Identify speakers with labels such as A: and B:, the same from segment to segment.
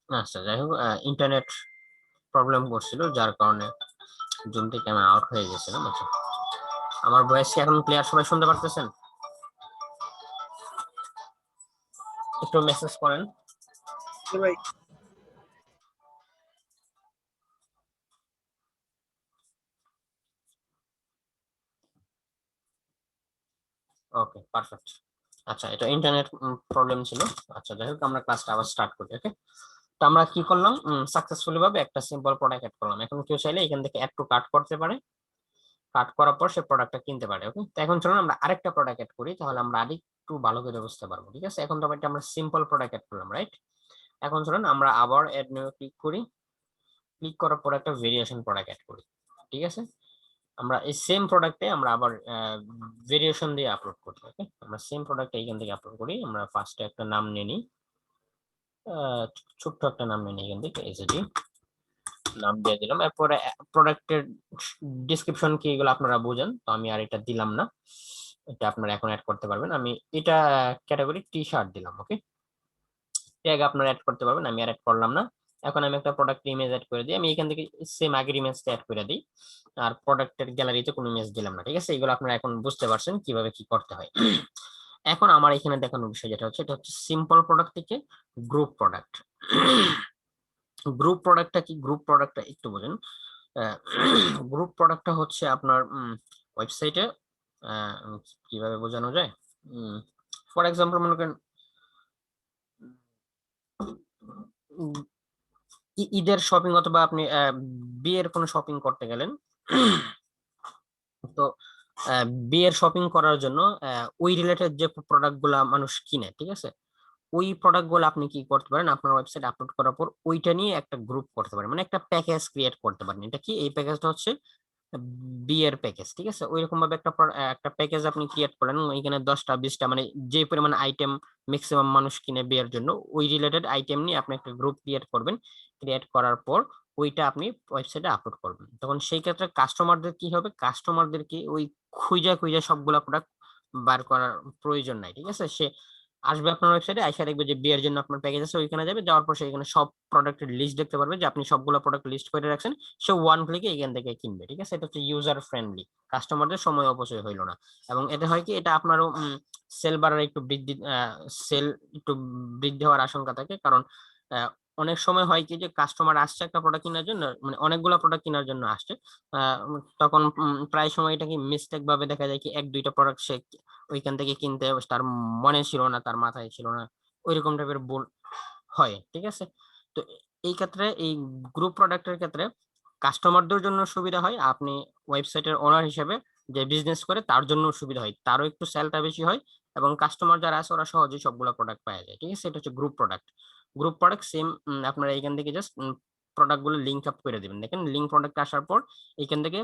A: আচ্ছা, যাই হোক, ইন্টারনেট প্রবলেম করছিল, যার কারণে জুম থেকে আমি আউট হয়ে গেছিলাম। আচ্ছা, আমার ভয়েস কি এখন ক্লিয়ার, সবাই শুনতে পারতেছেন? একটু মেসেজ করেন।
B: ভাই
A: ওকে, পারফেক্ট। আচ্ছা, এটা ইন্টারনেট প্রবলেম ছিল। আচ্ছা, যাই হোক, আমরা ক্লাসটা আবার স্টার্ট করি। ওকে, তো আমরা কি করলাম, সাকসেসফুলি ভাবে একটা সিম্পল প্রোডাক্ট অ্যাড করলাম। এখন কেউ চাইলে এখান থেকে অ্যাড টু কার্ট করতে পারে, কাট করার পর সে প্রোডাক্টটা কিনতে পারে। ওকে, তো এখন চলুন আমরা আরেকটা প্রোডাক্ট অ্যাড করি, তাহলে আমরা আরেকটু ভালো করে বুঝতে পারবো। ঠিক আছে, এখন তো আমরা সিম্পল প্রোডাক্ট অ্যাড করলাম, রাইট? এখন চলুন আমরা আবার অ্যাড নিউ ক্লিক করি। ক্লিক করার পর একটা ভেরিয়েশন প্রোডাক্ট অ্যাড করি। ঠিক আছে, আমরা এই সেম প্রোডাক্টে আমরা আবার ভেরিয়েশন দিয়ে আপলোড করি। ওকে, আমরা সেম প্রোডাক্ট এইখান থেকে আপলোড করি। আমরা ফার্স্টে একটা নাম নিয়ে নিই, ছোট্ট একটা নাম নিয়ে নিই এখান থেকে, এসএজি নাম দিয়ে দিলাম। এরপরে প্রোডাক্টের ডিসক্রিপশন কি, এগুলো আপনারা বুঝেন, তো আমি আর এটা দিলাম না। এটা আপনারা এখন অ্যাড করতে পারবেন। আমি এটা ক্যাটাগরি টি শার্ট দিলাম। ওকে, ট্যাগ আপনারা অ্যাড করতে পারবেন, আমি আর অ্যাড করলাম না। এখন আমি একটা প্রোডাক্ট ইমেজ অ্যাড করে দিই। আমি এখান থেকে সেম আগের ইমেজটা অ্যাড করে দিই, আর প্রোডাক্টের গ্যালারিতে কোনো ইমেজ দিলাম না। ঠিক আছে, এগুলো আপনারা এখন বুঝতে পারছেন কিভাবে কি করতে হয়। এখন আমার এখানে দেখানোর বিষয় যেটা হচ্ছে, এটা হচ্ছে সিম্পল প্রোডাক্ট থেকে গ্রুপ প্রোডাক্ট। গ্রুপ প্রোডাক্টটা কি? গ্রুপ প্রোডাক্টটা একটু বোঝেন। গ্রুপ প্রোডাক্টটা হচ্ছে আপনার ওয়েবসাইটে কিভাবে বোঝানো যায়। ফর এক্সাম্পল মনে করেন ঈদের শপিং, অথবা আপনি বিয়ের কোনো শপিং করতে গেলেন। তো বিয়ের শপিং করার জন্য ওই রিলেটেড যে প্রোডাক্ট গুলা মানুষ কিনে, ঠিক আছে, ওই প্রোডাক্ট গুলো আপনি কি করতে পারেন, আপনার ওয়েবসাইট আপলোড করার পর ওইটা নিয়ে একটা গ্রুপ করতে পারেন, মানে একটা প্যাকেজ ক্রিয়েট করতে পারেন। এটা কি? এই প্যাকেজটা হচ্ছে বিয়ের প্যাকেজ। ঠিক আছে, ওইরকম ভাবে একটা প্যাকেজ আপনি ক্রিয়েট করেন, এখানে 10টা 20টা মানে যে পরিমাণ আইটেম ম্যাক্সিমাম মানুষ কিনে বিয়ের জন্য, ওই রিলেটেড আইটেম নিয়ে আপনি একটা গ্রুপ ক্রিয়েট করবেন। ক্রিয়েট করার পর ওইটা আপনি ওয়েবসাইটে আপলোড করবেন। তখন সেই ক্ষেত্রে কাস্টমারদের কি হবে, কাস্টমারদেরকে ওই খুঁজা খুঁজা সবগুলা প্রোডাক্ট বার করার প্রয়োজন নাই। ঠিক আছে, সে আসবে আপনার ওয়েবসাইটে, আইসা দেখবে যে বিয়ের জন্য আপনার প্যাকেজ আছে, ওইখানে যাবে, যাওয়ার পর সেখানে সব প্রোডাক্টের লিস্ট দেখতে পারবে, যে আপনি সবগুলো প্রোডাক্ট লিস্ট করে রাখছেন। সে ওয়ান ক্লিকে এখান থেকে কিনবে। ঠিক আছে, এটা হচ্ছে ইউজার ফ্রেন্ডলি, কাস্টমারদের সময় অপচয় হইলো না। এবং এতে হয় কি, এটা আপনারও সেল বাড়ার একটু বৃদ্ধি, সেল একটু বৃদ্ধি হওয়ার আশঙ্কা থাকে। কারণ আহ, অনেক সময় হয় কি, যে কাস্টমার আসছে একটা প্রোডাক্ট কেনার জন্য, মানে অনেকগুলো প্রোডাক্ট কেনার জন্য আসছে। তখন প্রায় সময় এটা কি মিস্টেক ভাবে দেখা যায় কি, 1-2টা প্রোডাক্ট সে ওইখান থেকে কিনতে তার মনে ছিল না, তার মাথায় ছিল না, ওইরকম টাইপের ভুল হয়। ঠিক আছে, তো এই ক্ষেত্রে এই গ্রুপ প্রোডাক্টের ক্ষেত্রে কাস্টমারদের জন্য সুবিধা হয়, আপনি ওয়েবসাইটের ওনার হিসেবে যে বিজনেস করে তার জন্য সুবিধা হয়, তারও একটু সেলটা বেশি হয়, এবং কাস্টমার যারা আছে ওরা সহজেই সবগুলো প্রোডাক্ট পাওয়া যায়। ঠিক আছে, এটা হচ্ছে group product. Group product same, আপনারা এখান থেকে জাস্ট প্রোডাক্ট গুলো লিঙ্ক আপ করে দিবেন। দেখেন, লিঙ্ক প্রোডাক্ট আসার পর এখান থেকে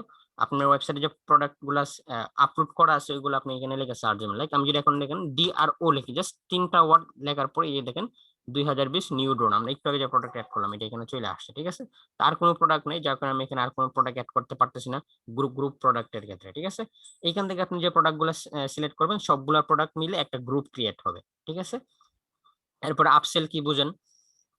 A: আপনার ওয়েবসাইটে যে প্রোডাক্ট গুলো আপলোড করা আছে ওইগুলো আপনি এখানে লিখে সার্চ দিবেন। লাইক আমি যদি এখন দেখেন DRO লিখি, জাস্ট 3টা ওয়ার্ড লেখার পর এই যে দেখেন 2020 নিউ ড্রোন, আমরা একটু আগে যে প্রোডাক্ট অ্যাড করলাম এটা এখানে চলে আসছে। ঠিক আছে, তার কোনো প্রোডাক্ট নেই, যার কারণে আমি এখানে আর কোনো প্রোডাক্ট অ্যাড করতে পারতেছি না গ্রুপ গ্রুপ প্রোডাক্টের ক্ষেত্রে। ঠিক আছে, এইখান থেকে আপনি যে প্রোডাক্ট গুলো সিলেক্ট করবেন সবগুলা প্রোডাক্ট মিলে একটা গ্রুপ ক্রিয়েট হবে। ঠিক আছে, এরপর আপসেল কি বুঝেন।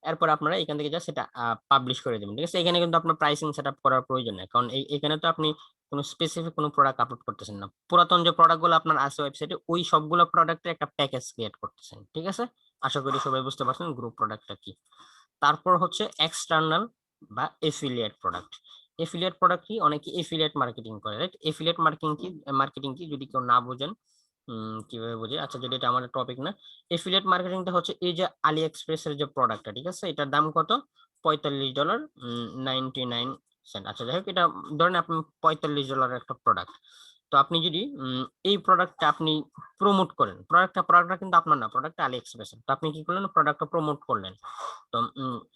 A: এরপর আপনারা এখান থেকে জাস্ট সেটা পাবলিশ করে দেবেন। ঠিক আছে, এখানে কিন্তু আপনার প্রাইসিং সেটআপ করার প্রয়োজন নেই, কারণ এখানে তো আপনি কোনো স্পেসিফিক কোনো প্রোডাক্ট আপলোড করতেছেন না, পুরাতন যে প্রোডাক্ট গুলো আপনার আছে ওয়েবসাইটে ওই সবগুলো প্রোডাক্টের একটা প্যাকেজ ক্রিয়েট করতেছেন। ঠিক আছে, আশা করি সবাই বুঝতে পারছেন গ্রুপ প্রোডাক্টটা কি। তারপর হচ্ছে এক্সটার্নাল বা এফিলিয়েট প্রোডাক্ট। এফিলিয়েট প্রোডাক্ট কি, অনেকে এফিলিয়েট মার্কেটিং করে, রাইট? এফিলিয়েট মার্কেটিং কি যদি কেউ না বোঝেন, কিভাবে বুঝে, আচ্ছা যদি এটা আমাদের টপিক না। এফিলিয়েট মার্কেটিংটা হচ্ছে এই যে আলি এক্সপ্রেস এর যে প্রোডাক্টটা, ঠিক আছে, এটার দাম কত? $45, 99 সেন্ট। আচ্ছা যাই হোক, এটা ধরেন আপনি $45 একটা প্রোডাক্ট। তো আপনি যদি এই প্রোডাক্টটা আপনি প্রমোট করেন, প্রোডাক্টটা কিন্তু আপনার না, প্রোডাক্টটা আলি এক্সপ্রেস, তো আপনি কি করলেন, প্রোডাক্টটা প্রমোট করলেন। তো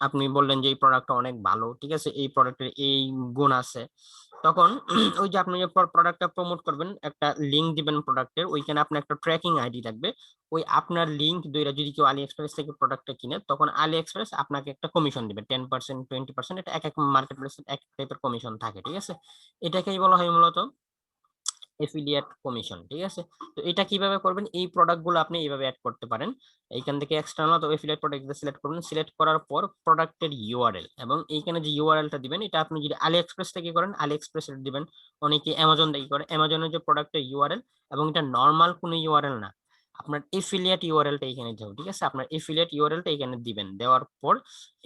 A: আপনি বললেন যে এই প্রোডাক্টটা অনেক ভালো, ঠিক আছে, এই প্রোডাক্টের এই গুণ আছে। তখন ওই যে আপনি যে প্রোডাক্টটা প্রমোট করবেন, একটা লিংক দিবেন প্রোডাক্টের, ওইখানে আপনার একটা ট্র্যাকিং আইডি থাকবে। ওই আপনার লিংক দুইটা যদি কেউ আলি এক্সপ্রেস থেকে প্রোডাক্টটা কিনে, তখন আলি এক্সপ্রেস আপনাকে একটা কমিশন দিবে, 10%, 20%, এটা এক এক মার্কেট প্লেসে এক টাইপের কমিশন থাকে। ঠিক আছে, এটাকেই বলা হয় মূলত এফিলিয়েট কমিশন, ঠিক আছে। তো এটা কিভাবে করবেন, এই প্রোডাক্টগুলো আপনি এইভাবে অ্যাড করতে পারেন। এইখান থেকে এক্সটার্নাল অথবা এফিলিয়েট প্রোডাক্ট সিলেক্ট করবেন, সিলেক্ট করার পর প্রোডাক্টের ইউআরএল এবং এইখানে যে ইউআরএলটা দিবেন এটা আপনি যদি আলি এক্সপ্রেস থেকে করেন আলি এক্সপ্রেস দিবেন, অনেকে অ্যামাজন থেকে করে অ্যামাজনের যে প্রোডাক্টের ইউআরএল, এবং এটা নর্মাল কোনো ইউআরএল না, আপনার এফিলিয়েট ইউআরএলটা এখানে দেবো, ঠিক আছে। আপনার এফিলিয়েট ইউআরএলটা এখানে দিবেন, দেওয়ার পর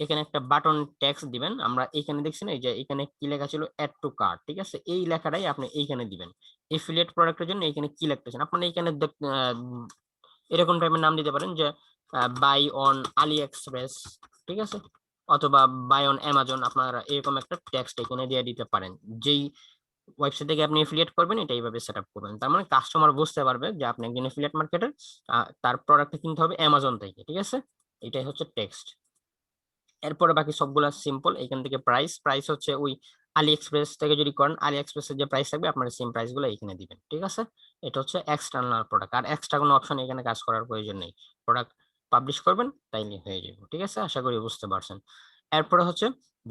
A: এখানে একটা বাটন ট্যাক্স দিবেন। আমরা এখানে দেখছেন এই যে এখানে কি লেখা ছিল অ্যাড টু কার্ট, ঠিক আছে, এই লেখাটাই আপনি এইখানে দিবেন। এফিলিয়েট প্রোডাক্টের জন্য এখানে কি লিখতেছেন আপনারা এখানে এরকম টাইপের নাম দিতে পারেন যে বাই অন আলি এক্সপ্রেস, ঠিক আছে, অথবা বাই অন অ্যামাজন, আপনারা এরকম একটা টেক্সট এখানে দিয়ে দিতে পারেন। যেই ওয়েবসাইট থেকে আপনি এফিলিয়েট করবেন এটা এইভাবে সেট আপ করবেন, তার মানে কাস্টমার বুঝতে পারবে যে আপনি একজন এফিলিয়েট মার্কেটার, তার প্রোডাক্টটা কিনতে হবে অ্যামাজন থেকে, ঠিক আছে। এটাই হচ্ছে টেক্সট। এরপরে বাকি সবগুলা সিম্পল। এখান থেকে প্রাইস, প্রাইস হচ্ছে ওই আলি এক্সপ্রেস থেকে যদি করেন আলি এক্সপ্রেসের যে প্রাইস থাকবে আপনার সেম প্রাইস গুলো এখানে দিবেন, ঠিক আছে। এটা হচ্ছে এক্সটার্নাল প্রোডাক্ট, আর এক্সট্রা কোনো অপশন এখানে কাজ করার প্রয়োজন নেই। প্রোডাক্ট পাবলিশ করবেন তাইলে হয়ে যাবে, ঠিক আছে। আশা করি বুঝতে পারছেন। এরপরে হচ্ছে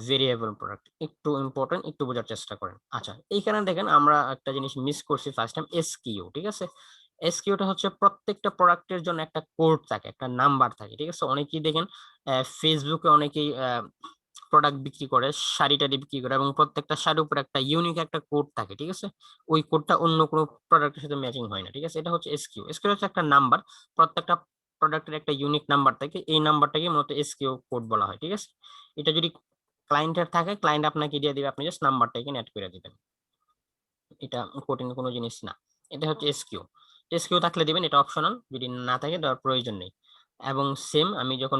A: ভেরিয়েবল প্রোডাক্ট, একটু ইম্পর্টেন্ট, একটু বোঝার চেষ্টা করেন। আচ্ছা, এইখানে দেখেন আমরা একটা জিনিস মিস করছি ফার্স্ট টাইম, এসকিউ, ঠিক আছে। এসকিউটা হচ্ছে প্রত্যেকটা প্রোডাক্টের জন্য একটা কোড থাকে, একটা নাম্বার থাকে, ঠিক আছে। অনেকেই দেখেন ফেসবুকে অনেকেই প্রোডাক্ট বিক্রি করে, শাড়ি টাড়ি বিক্রি করে, এবং প্রত্যেকটা শাড়ির উপর একটা ইউনিক একটা কোড থাকে, ঠিক আছে। ওই কোডটা অন্য কোনো প্রোডাক্টের সাথে ম্যাচিং হয় না, ঠিক আছে। এটা হচ্ছে এসকিউ। এসকিউ হচ্ছে একটা নাম্বার, প্রত্যেকটা প্রোডাক্টের একটা ইউনিক নাম্বার থাকে, এই নাম্বারটাকে মূলত এসকিউ কোড বলা হয়, ঠিক আছে। এটা যদি ক্লায়েন্টের থাকে, ক্লায়েন্ট আপনাকে দিয়ে দিবে, আপনি জাস্ট নাম্বারটা এখানে অ্যাড করে দিবেন, এটা কঠিন কোনো জিনিস না। এটা হচ্ছে এসকিউ। এসকিউ থাকলে দিবেন, এটা অপশনাল, যদি না থাকে দেওয়ার প্রয়োজন নেই। এবং সেম আমি যখন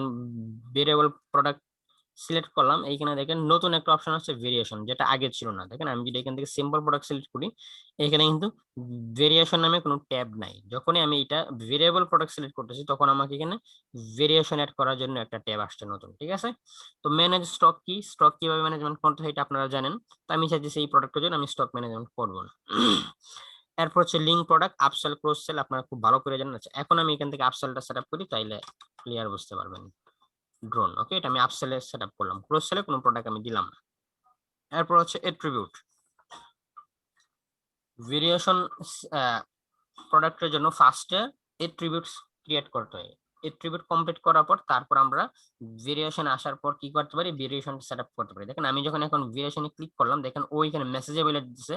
A: ভেরিয়েবল প্রোডাক্ট সিলেক্ট করলাম, এইখানে দেখেন নতুন একটা অপশন আছে ভেরিয়েশন, যেটা আগে ছিল না। দেখেন আমি যদি এখান থেকে সিম্পল প্রোডাক্ট সিলেক্ট করি, এখানে কিন্তু ভেরিয়েশন নামে কোনো ট্যাব নাই। যখনই আমি এটা ভেরিয়েবল প্রোডাক্ট সিলেক্ট করতেছি তখন আমাকে এখানে ভেরিয়েশন অ্যাড করার জন্য একটা ট্যাব আসছে নতুন, ঠিক আছে। তো ম্যানেজ স্টক কি, স্টক কিভাবে ম্যানেজমেন্ট করতে হয় এটা আপনারা জানেন। তো আমি চাইছি এই প্রোডাক্টের জন্য আমি স্টক ম্যানেজমেন্ট করবো না। এরপর হচ্ছে link product, upsell, cross sell, আপনারা খুব ভালো করে জানেন। আচ্ছা, এখন আমি এখান থেকে আপসেলটা সেটআপ করি, তাইলে ক্লিয়ার বুঝতে পারবেন। ড্রোন, ওকে, এটা আমি আপসেলে সেটআপ করলাম, ক্রস সেলে কোনো প্রোডাক্ট আমি দিলাম না। এরপর হচ্ছে এট্রিবিউট, ভেরিয়েশন প্রোডাক্টের জন্য ফার্স্টে এট্রিবিউটস ক্রিয়েট করতে হয়। এট্রিবিউট কমপ্লিট করার পর তারপর আমরা ভেরিয়েশন আসার পর কি করতে পারি, ভেরিয়েশন সেটআপ করতে পারি। দেখেন আমি যখন এখন ভেরিয়েশনে ক্লিক করলাম, দেখেন ওইখানে মেসেজে বলে দিচ্ছে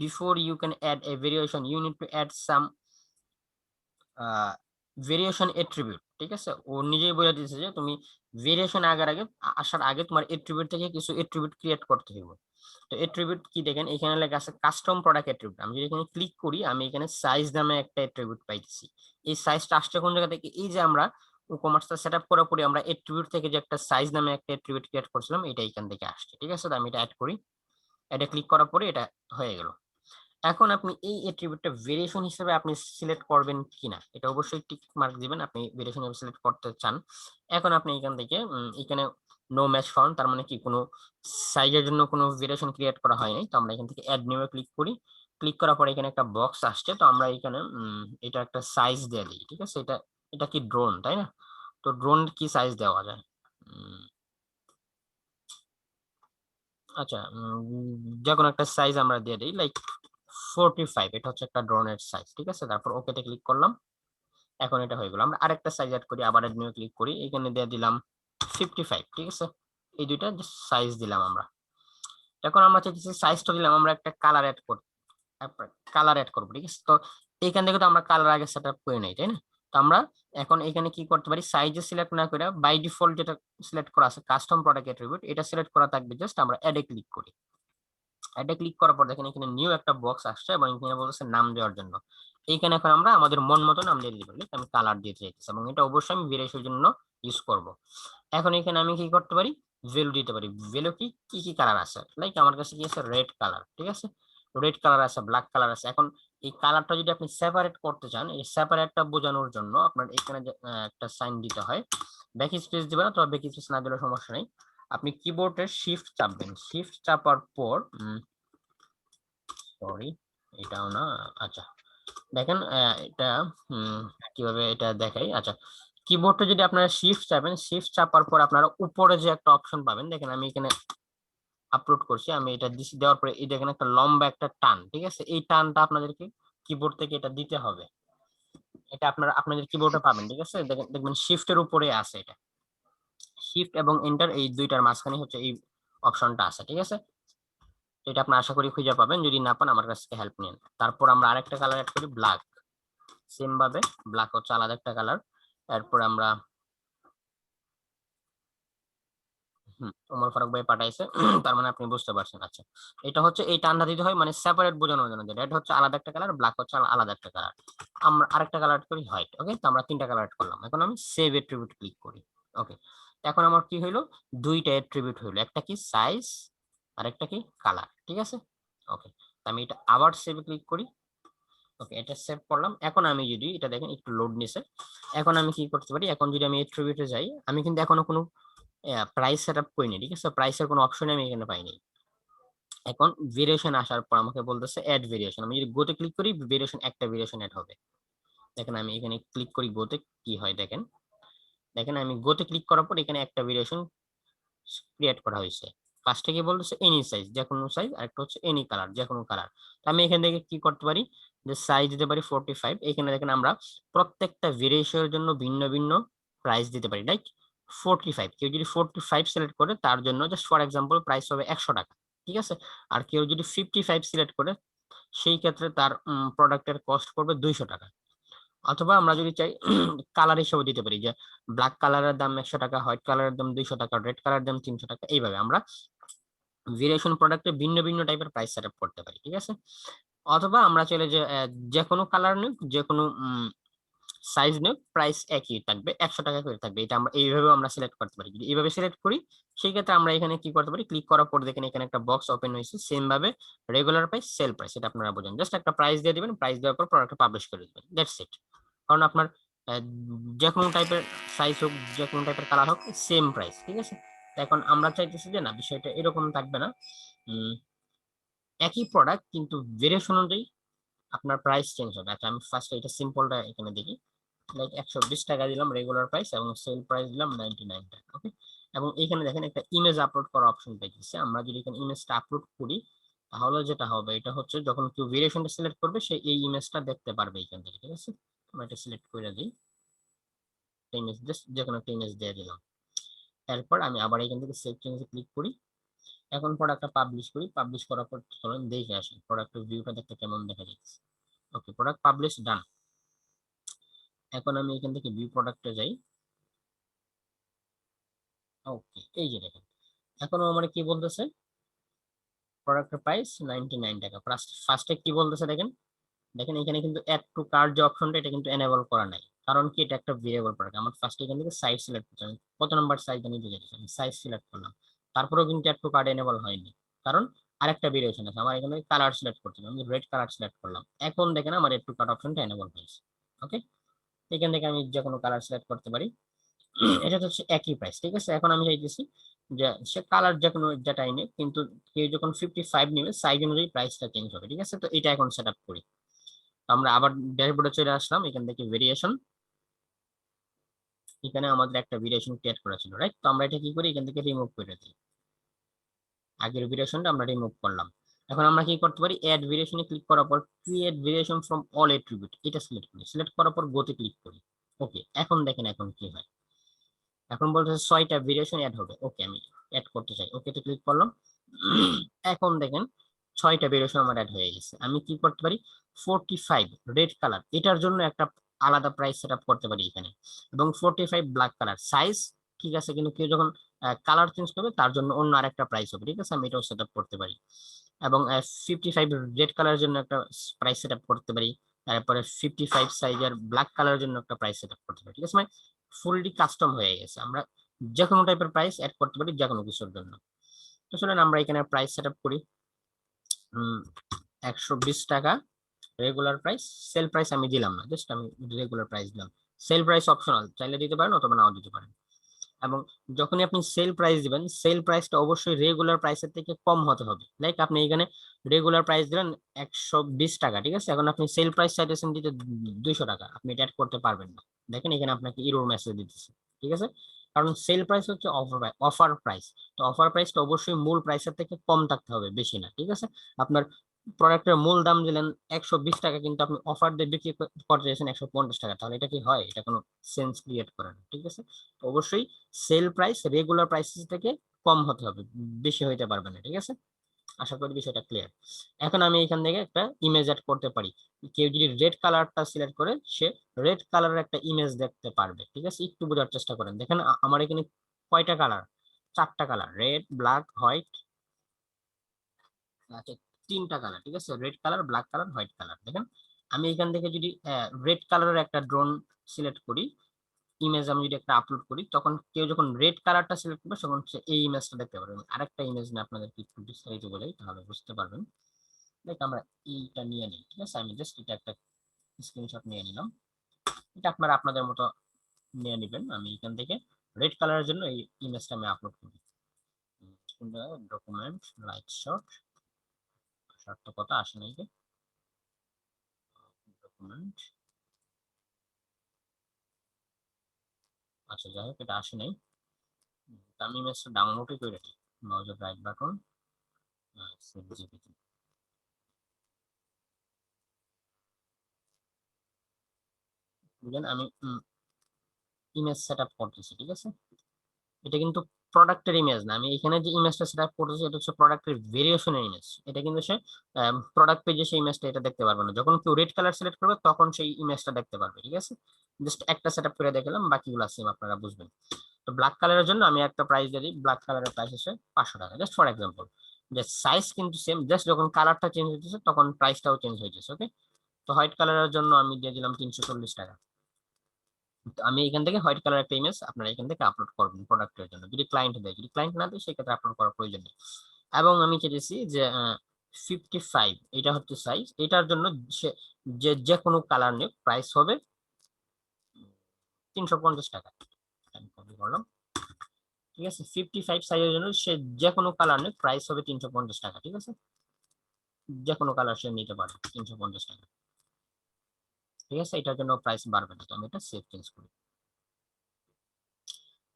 A: before you can add a variation you need to add some variation attribute, ঠিক আছে। ও নিজেই বলে দিয়েছে যে তুমি ভেরিয়েশন আসার আগে তোমার এট্রিবিউট থেকে কিছু এট্রিবিউট ক্রিয়েট করতে হবে। তো এট্রিবিউট কি দেখেন এখানে লেখা আছে কাস্টম প্রোডাক্ট এট্রিবিউট। আমি যদি এখানে ক্লিক করি আমি এখানে সাইজ নামে একটা এট্রিবিউট পাইতেছি। এই সাইজটা আসছে কোন জায়গা থেকে, এই যে আমরা ই-কমার্সটা সেটআপ করার পরে আমরা এট্রিবিউট থেকে যে একটা সাইজ নামে একটা এট্রিবিউট ক্রিয়েট করছিলাম, এটা এখান থেকে আসছে, ঠিক আছে। তো আমি এটা অ্যাড করি, এটা ক্লিক করার পরে এটা হয়ে গেল। এখন আপনি এই এট্রিবিউটটা ভেরিয়েশন হিসেবে আপনি সিলেক্ট করবেন কিনা এটা অবশ্যই টিক মার্ক দিবেন, আপনি ভেরিয়েশন হিসেবে সিলেক্ট করতে চান। এখন আপনি এখান থেকে এখানে নো ম্যাচ ফাউন্ড, তার মানে কি কোনো সাইজের জন্য কোনো ভেরিয়েশন ক্রিয়েট করা হয়নি। তো আমরা এখান থেকে অ্যাড নিউ এ ক্লিক করি, ক্লিক করার পরে এখানে একটা বক্স আসছে। তো আমরা এখানে এটা একটা সাইজ দিয়ে দিই, ঠিক আছে। এটা এটা কি ড্রোন, তাই না? তো ড্রোন কি সাইজ দেওয়া যায়? আচ্ছা, যে কোনো একটা সাইজ আমরা দিয়ে দিই, লাইক 45, এটা হচ্ছে একটা ড্রোনের সাইজ, ঠিক আছে। তারপর ওকেতে ক্লিক করলাম, এখন এটা হয়ে গেল। আমরা আরেকটা সাইজ অ্যাড করি, আবার অ্যাড নিউ ক্লিক করি, এখানে দিয়ে দিলাম 55, ঠিক আছে। এই দুইটা সাইজ দিলাম আমরা। এখন আমরা চাইছি সাইজটা দিলাম, আমরা একটা কালার অ্যাড করব, ঠিক আছে। তো এইখান থেকে তো আমরা কালার আগে সেটআপ করে নাই, তাই না? তো আমরা এখন এখানে কি করতে পারি, সাইজে সিলেক্ট না করে বাই ডিফল্ট যেটা সিলেক্ট করা আছে কাস্টম প্রোডাক্ট অ্যাট্রিবিউট, এটা সিলেক্ট করা থাকবে, জাস্ট আমরা অ্যাড এ ক্লিক করি। এটা ক্লিক করার পর দেখেন এখানে নিউ একটা বক্স আসছে এবং এখানে বলতেছে নাম দেওয়ার জন্য। এইখানে এখন আমরা আমাদের মন মতো নাম দিয়ে দিতে পারি, আমি কালার দিতে চাইতেছি এবং এটা অবশ্যই আমি ভেরিয়েশনের জন্য ইউজ করব। এখন এখানে আমি কি করতে পারি, ভ্যালু দিতে পারি। ভ্যালু কি কি কি কালার আছে, লাইক আমার কাছে কি আছে, রেড কালার, ঠিক আছে। রেড কালার আছে, ব্ল্যাক কালার আছে। এখন এই কালারটা যদি আপনি সেপারেট করতে চান, এই সেপারেটটা বোঝানোর জন্য আপনার এখানে একটা সাইন দিতে হয়, ব্যাক স্পেস দিবেন, অথবা ব্যাক স্পেস না দিলে সমস্যা নেই। আপনি কিবোর্ডের শিফট চাপবেন, শিফট চাপার পর সরি এটাও না, আচ্ছা দেখেন এটা কিভাবে এটা দেখাই। আচ্ছা, কিবোর্ডে যদি আপনারা শিফট চাপেন, শিফট চাপার পর আপনারা উপরে যে একটা অপশন পাবেন, দেখেন আমি এখানে আপলোড করছি, আমি এটা দিছি, দেওয়ার পরে এই দেখেন একটা লম্বা একটা টান, ঠিক আছে, এই টানটা আপনাদেরকে কিবোর্ড থেকে এটা দিতে হবে। এটা আপনারা আপনাদের কিবোর্ডে পাবেন, ঠিক আছে, দেখেন দেখবেন শিফটের উপরে আছে, এটা শিফট এবং এন্টার এই দুইটার মাঝখানে হচ্ছে এই অপশনটা আছে, ঠিক আছে। এটা আপনি আশা করি খুঁজে পাবেন, যদি না পান আমার কাছ থেকে হেল্প নিন। তারপর আমরা আরেকটা কালার অ্যাড করি, ব্ল্যাক। সেম ভাবে ব্ল্যাক হচ্ছে আলাদা একটা কালার। এরপর আমরা ওমর ফারুক ভাই পাঠাইছে, তার মানে আপনি বুঝতে পারছেন। আচ্ছা, এটা হচ্ছে এই টানটা দিতে হয় মানে সেপারেট বোঝানোর জন্য, যে রেড হচ্ছে আলাদা একটা কালার, ব্ল্যাক হচ্ছে আলাদা একটা কালার। আমরা আরেকটা কালার অ্যাড করি, হোয়াইট। ওকে, তো আমরা তিনটা কালার অ্যাড করলাম। এখন আমি সেভ এট্রিবিউট ক্লিক করি। ওকে, এখন আমার কি হইলো, দুইটা এট্রিবিউট হইলো, একটা কি সাইজ আর একটা কি কালার, ঠিক আছে। ওকে, আমি এটা আবার সেভ ক্লিক করি। ওকে, এটা সেভ করলাম। এখন আমি যদি এটা দেখেন একটু লোড নিছে, এখন আমি কি করতে পারি, এখন যদি আমি এট্রিবিউটে যাই, আমি কিন্তু এখনো কোনো প্রাইস সেট আপ করিনি, ঠিক আছে, প্রাইসের কোনো অপশন আমি এখানে পাইনি। এখন ভেরিয়েশন আসার পর আমাকে বলতেছে অ্যাড ভেরিয়েশন, আমি যদি গোতে ক্লিক করি ভেরিয়েশন, একটা ভেরিয়েশন অ্যাড হবে। দেখেন আমি এখানে ক্লিক করি গোতে, কি হয় দেখেন, দেখেন আমি গোতে ক্লিক করার পর এখানে একটা ভেরিয়েশন ক্রিয়েট করা হয়েছে। ফার্স্টে কি বলতেছে এনি সাইজ, যে কোনো সাইজ, আর একটা হচ্ছে এনি কালার, যে কোনো কালার। তো আমি এখান থেকে কি করতে পারি, যে সাইজ দিতে পারি 45। এখানে দেখেন আমরা প্রত্যেকটা ভেরিয়েশনের জন্য ভিন্ন ভিন্ন প্রাইস দিতে পারি, লাইক 45, কেউ যদি 45 সিলেক্ট করে তার জন্য জাস্ট ফর এক্সাম্পল প্রাইস হবে 100 টাকা, ঠিক আছে। আর কেউ যদি 55 সিলেক্ট করে সেই ক্ষেত্রে তার প্রোডাক্টের কস্ট পড়বে 200 টাকা। অথবা আমরা যদি চাই কালার হিসেবে দিতে পারি, যে ব্ল্যাক কালারের দাম 100 টাকা, হোয়াইট কালারের দাম 200 টাকা, রেড কালারের দাম 300 টাকা, এইভাবে আমরা ভেরিয়েশন প্রোডাক্টে ভিন্ন ভিন্ন টাইপের প্রাইস সেট আপ করতে পারি, ঠিক আছে। অথবা আমরা চাইলে যে যে কোনো কালার নিক, যে কোনো সাইজ নিক, প্রাইস একই থাকবে, 100 টাকা করে থাকবে। এটা আমরা এইভাবে আমরা সিলেক্ট করতে পারি। যদি এইভাবে সিলেক্ট করি সেই ক্ষেত্রে আমরা এখানে কি করতে পারি, ক্লিক করার পর দেখেন এখানে একটা বক্স ওপেন হয়েছে, সেম ভাবে রেগুলার প্রাইস, সেল প্রাইস, এটা আপনারা বোঝেন, জাস্ট একটা প্রাইস দিয়ে দিবেন, প্রাইস দেওয়ার পর প্রোডাক্টটা পাবলিশ করে দিবেন, দ্যাটস ইট। কারণ আপনার আহ, যে কোনো টাইপের সাইজ হোক, যে কোনো টাইপের কালার হোক, সেম প্রাইস, ঠিক আছে। তো এখন আমরা চাইতেছি যে না, বিষয়টা এরকম থাকবে না, উম, একই প্রোডাক্ট কিন্তু ভেরিয়েশন অনুযায়ী আপনার প্রাইস চেঞ্জ হবে। আচ্ছা, আমি ফার্স্ট এটা সিম্পলটা এখানে দেখি, লাইক 120 টাকা দিলাম রেগুলার প্রাইস, এবং সেল প্রাইস দিলাম 99 টাকা। ওকে, এবং এখানে দেখেন একটা ইমেজ আপলোড করার অপশন পাইতেছে। আমরা যদি এখানে ইমেজটা আপলোড করি তাহলে যেটা হবে, এটা হচ্ছে যখন কেউ ভেরিয়েশনটা সিলেক্ট করবে সে এই ইমেজটা দেখতে পারবে এখান থেকে, ঠিক আছে। আমরা এটা সিলেক্ট করে দিই, ইমেজ জাস্ট যে কোনো একটা ইমেজ দিয়ে দিলাম। এরপর আমি আবার এখান থেকে সেভ চেঞ্জে ক্লিক করি। এখন প্রোডাক্টটা পাবলিশ করি, পাবলিশ করার পর চলুন দেখে আসি প্রোডাক্টের ভিউটা দেখতে কেমন দেখা যাচ্ছে। ওকে, প্রোডাক্ট পাবলিশ ডান। এখন আমি এখান থেকে ভিউ প্রোডাক্টে যাই। ওকে, এই যে দেখেন এখনো আমার কি বলতেছে, প্রোডাক্টের প্রাইস 99 টাকা। ফার্স্টে কি বলতেছে দেখেন, দেখেন এখানে কিন্তু অ্যাড টু কার্ট যে অপশনটা, এটা কিন্তু এনেবল করা নাই, কারণ কি এটা একটা ভেরিয়েবল প্রোডাক্ট। আমার ফার্স্টে এখান থেকে সাইজ সিলেক্ট করতে হবে, কত নাম্বার সাইজ আমি দিতে চাইছি, আমি সাইজ সিলেক্ট করলাম। তারপরেও কিন্তু অ্যাড টু কার্ট এনেবল হয়নি, কারণ আরেকটা ভেরিয়েশন আছে। আমার এখানে কালার সিলেক্ট করতে হবে, আমি রেড কালার সিলেক্ট করলাম। এখন দেখেন আমার অ্যাড টু কার্ট অপশনটা এনেবল হয়েছে। ওকে, এখান থেকে আমি যে কোনো কালার সিলেক্ট করতে পারি। এটা তো হচ্ছে একই প্রাইস, ঠিক আছে। এখন আমি চাইতেছি যে সে কালার যে কোনো যেটাই নিক, কিন্তু কেউ যখন 55 নিবে সাইজ অনুযায়ী প্রাইসটা চেঞ্জ হবে, ঠিক আছে। তো এটা এখন সেট আপ করি। তো আমরা আবার ড্যাশবোর্ডে চলে আসলাম, এখান থেকে ভেরিয়েশন, এখানে আমাদের একটা ভেরিয়েশন ক্রিয়েট করা ছিল, রাইট। তো আমরা এটা কি করি, এখান থেকে রিমুভ করে দিই, আগের ভেরিয়েশনটা আমরা রিমুভ করলাম। এখন আমরা কি করতে পারি, অ্যাড ভেরিয়েশনে ক্লিক করার পর create variation from all attribute, এটা সিলেক্ট করি, সিলেক্ট করার পর গোতে ক্লিক করি। ওকে, এখন দেখেন এখন কি হয়, এখন বলতেছে 6টা ভেরিয়েশন অ্যাড হবে। ওকে, আমি অ্যাড করতে চাই, ওকে তে ক্লিক করলাম। এখন দেখেন 6টা ভেরিয়েশন আমার অ্যাড হয়ে গেছে। আমি কি করতে পারি, 45 রেড কালার, এটার জন্য একটা আলাদা প্রাইস সেট আপ করতে পারি এখানে, এবং 45 ব্ল্যাক কালার সাইজ, ঠিক আছে, কিন্তু কেউ যখন কালার চেঞ্জ করবে তার জন্য অন্য আরেকটা প্রাইস হবে, ঠিক আছে, আমি এটাও সেট আপ করতে পারি। এবং 55 রেড কালারের জন্য একটা প্রাইস সেট আপ করতে পারি। তারপরে 55 সাইজের ব্ল্যাক কালারের জন্য একটা প্রাইস সেট আপ করতে পারি, ঠিক আছে, মানে ফুললি কাস্টম হয়ে গেছে। আমরা যে কোনো টাইপের প্রাইস অ্যাড করতে পারি যে কোনো কিছুর জন্য। তো চলেন আমরা এখানে প্রাইস সেট আপ করি। 120 টাকা রেগুলার প্রাইস, সেল প্রাইস আমি দিলাম না, জাস্ট আমি রেগুলার প্রাইস দিলাম। সেল প্রাইস অপশনাল, চাইলে দিতে পারেন অথবা নাও দিতে পারেন। এবং যখনই আপনি সেল প্রাইস দিবেন, সেল প্রাইসটা অবশ্যই রেগুলার প্রাইসের থেকে কম হতে হবে। লাইক আপনি এখানে রেগুলার প্রাইস দিলেন 120 টাকা, ঠিক আছে, এখন আপনি সেল প্রাইস চাইতেছেন দিতে 200 টাকা, আপনি এটা অ্যাড করতে পারবেন না। দেখেন এখানে আপনাকে ইরর মেসেজ দিতেছে, ঠিক আছে। কারণ সেল প্রাইস হচ্ছে অফার প্রাইস। তো অফার প্রাইসটা অবশ্যই মূল প্রাইসের থেকে কম থাকতে হবে, বেশি না, ঠিক আছে? আপনার প্রোডাক্টের মূল দাম দিলেন 120 টাকা, কিন্তু আপনি অফার দিয়ে বিক্রি করতে চাইছেন 150 টাকা, তাহলে এটা কি হয়? এটা কোনো সেন্স ক্রিয়েট করে না, ঠিক আছে? তো অবশ্যই সেল প্রাইস রেগুলার প্রাইস থেকে কম হতে হবে, বেশি হইতে পারবে না, ঠিক আছে? আশা করি বিষয়টা ক্লিয়ার। এখন আমি এখান থেকে একটা ইমেজ অ্যাড করতে পারি। কেউ যদি রেড কালারটা সিলেক্ট করে, সে রেড কালারের একটা ইমেজ দেখতে পারবে, ঠিক আছে? একটু বোঝার চেষ্টা করেন। দেখেন আমার এখানে কয়টা কালার? 4টা কালার, রেড, ব্ল্যাক, হোয়াইট। আচ্ছা, 3টা কালার, ঠিক আছে? Red colour, black colour, white colour. দেখেন আমি এখান থেকে যদি রেড কালারের একটা ড্রোন সিলেক্ট করি, ইমেজ আমি যদি একটা আপলোড করি, তখন কেউ যখন রেড কালারটা সিলেক্ট করবে তখন সে এই ইমেজটা দেখতে পারবে। আরেকটা ইমেজ না আপনাদেরকে একটু বিস্তারিত বলেই, তাহলে বুঝতে পারবেন। দেখ আমরা এইটা নিয়ে নিই, ঠিক আছে? আমি জাস্ট এটা একটা স্ক্রিনশট নিয়ে নিলাম। এটা আপনারা আপনাদের মতো নিয়ে নেবেন। আমি এখান থেকে রেড কালারের জন্য এই ইমেজটা আমি আপলোড করি। ডকুমেন্ট লাইট শট, শর্টটা কত আসে নাই, ডকুমেন্ট। আচ্ছা, যাই হোক, এটা আসে নাই। আমি ইমেজটা ডাউনলোডই করে রাখি। মাউসের রাইট বাটন, সেভ জিপিটি। বুঝলেন, আমি ইমেজ সেট আপ করতেছি, ঠিক আছে? এটা কিন্তু প্রোডাক্টের ইমেজ না, আমি এখানে যে ইমেজটা সেট আপ করতেছি এটা হচ্ছে প্রোডাক্টের ভেরিয়েশনের ইমেজ। এটা কিন্তু সে প্রোডাক্ট পেজে সেই ইমেজটা এটা দেখতে পারবে না। যখন কেউ রেড কালার সিলেক্ট করবে তখন সেই ইমেজটা দেখতে পারবে, ঠিক আছে? জাস্ট একটা সেট আপ করে দেখালাম, বাকিগুলো সেম, আপনারা বুঝবেন। তো ব্ল্যাক কালারের জন্য আমি একটা প্রাইস দিয়ে দিই। ব্ল্যাক কালারের প্রাইস হচ্ছে 500 টাকা, জাস্ট ফর এক্সাম্পল। যে সাইজ কিন্তু সেম, জাস্ট যখন কালারটা চেঞ্জ হইতেছে তখন প্রাইসটাও চেঞ্জ হইতেছে, ওকে? তো হোয়াইট কালারের জন্য আমি দিয়ে দিলাম 340 টাকা। তো আমি এখান থেকে হোয়াইট কালার একটা ইমেজ আপনারা এখান থেকে আপলোড করবেন প্রোডাক্টের জন্য, যদি ক্লায়েন্ট দেয়। যদি ক্লায়েন্ট না দেয় সেক্ষেত্রে আপলোড করার প্রয়োজন নেই। এবং আমি চেয়েছি যে 55, এটা হচ্ছে সাইজ। এটার জন্য সে যে যে কোনো কালার নিয়ে প্রাইস হবে 350 টাকা। আমি কপি করলাম, ঠিক আছে? 55 সাইজের জন্য সে যে কোনো কালার নিয়ে প্রাইস হবে 350 টাকা, ঠিক আছে? যে কোনো কালার সে নিতে পারে 350 টাকা, ঠিক আছে? এটার জন্য প্রাইস বাড়বে না। তো আমি এটা সেভ চেঞ্জ করি।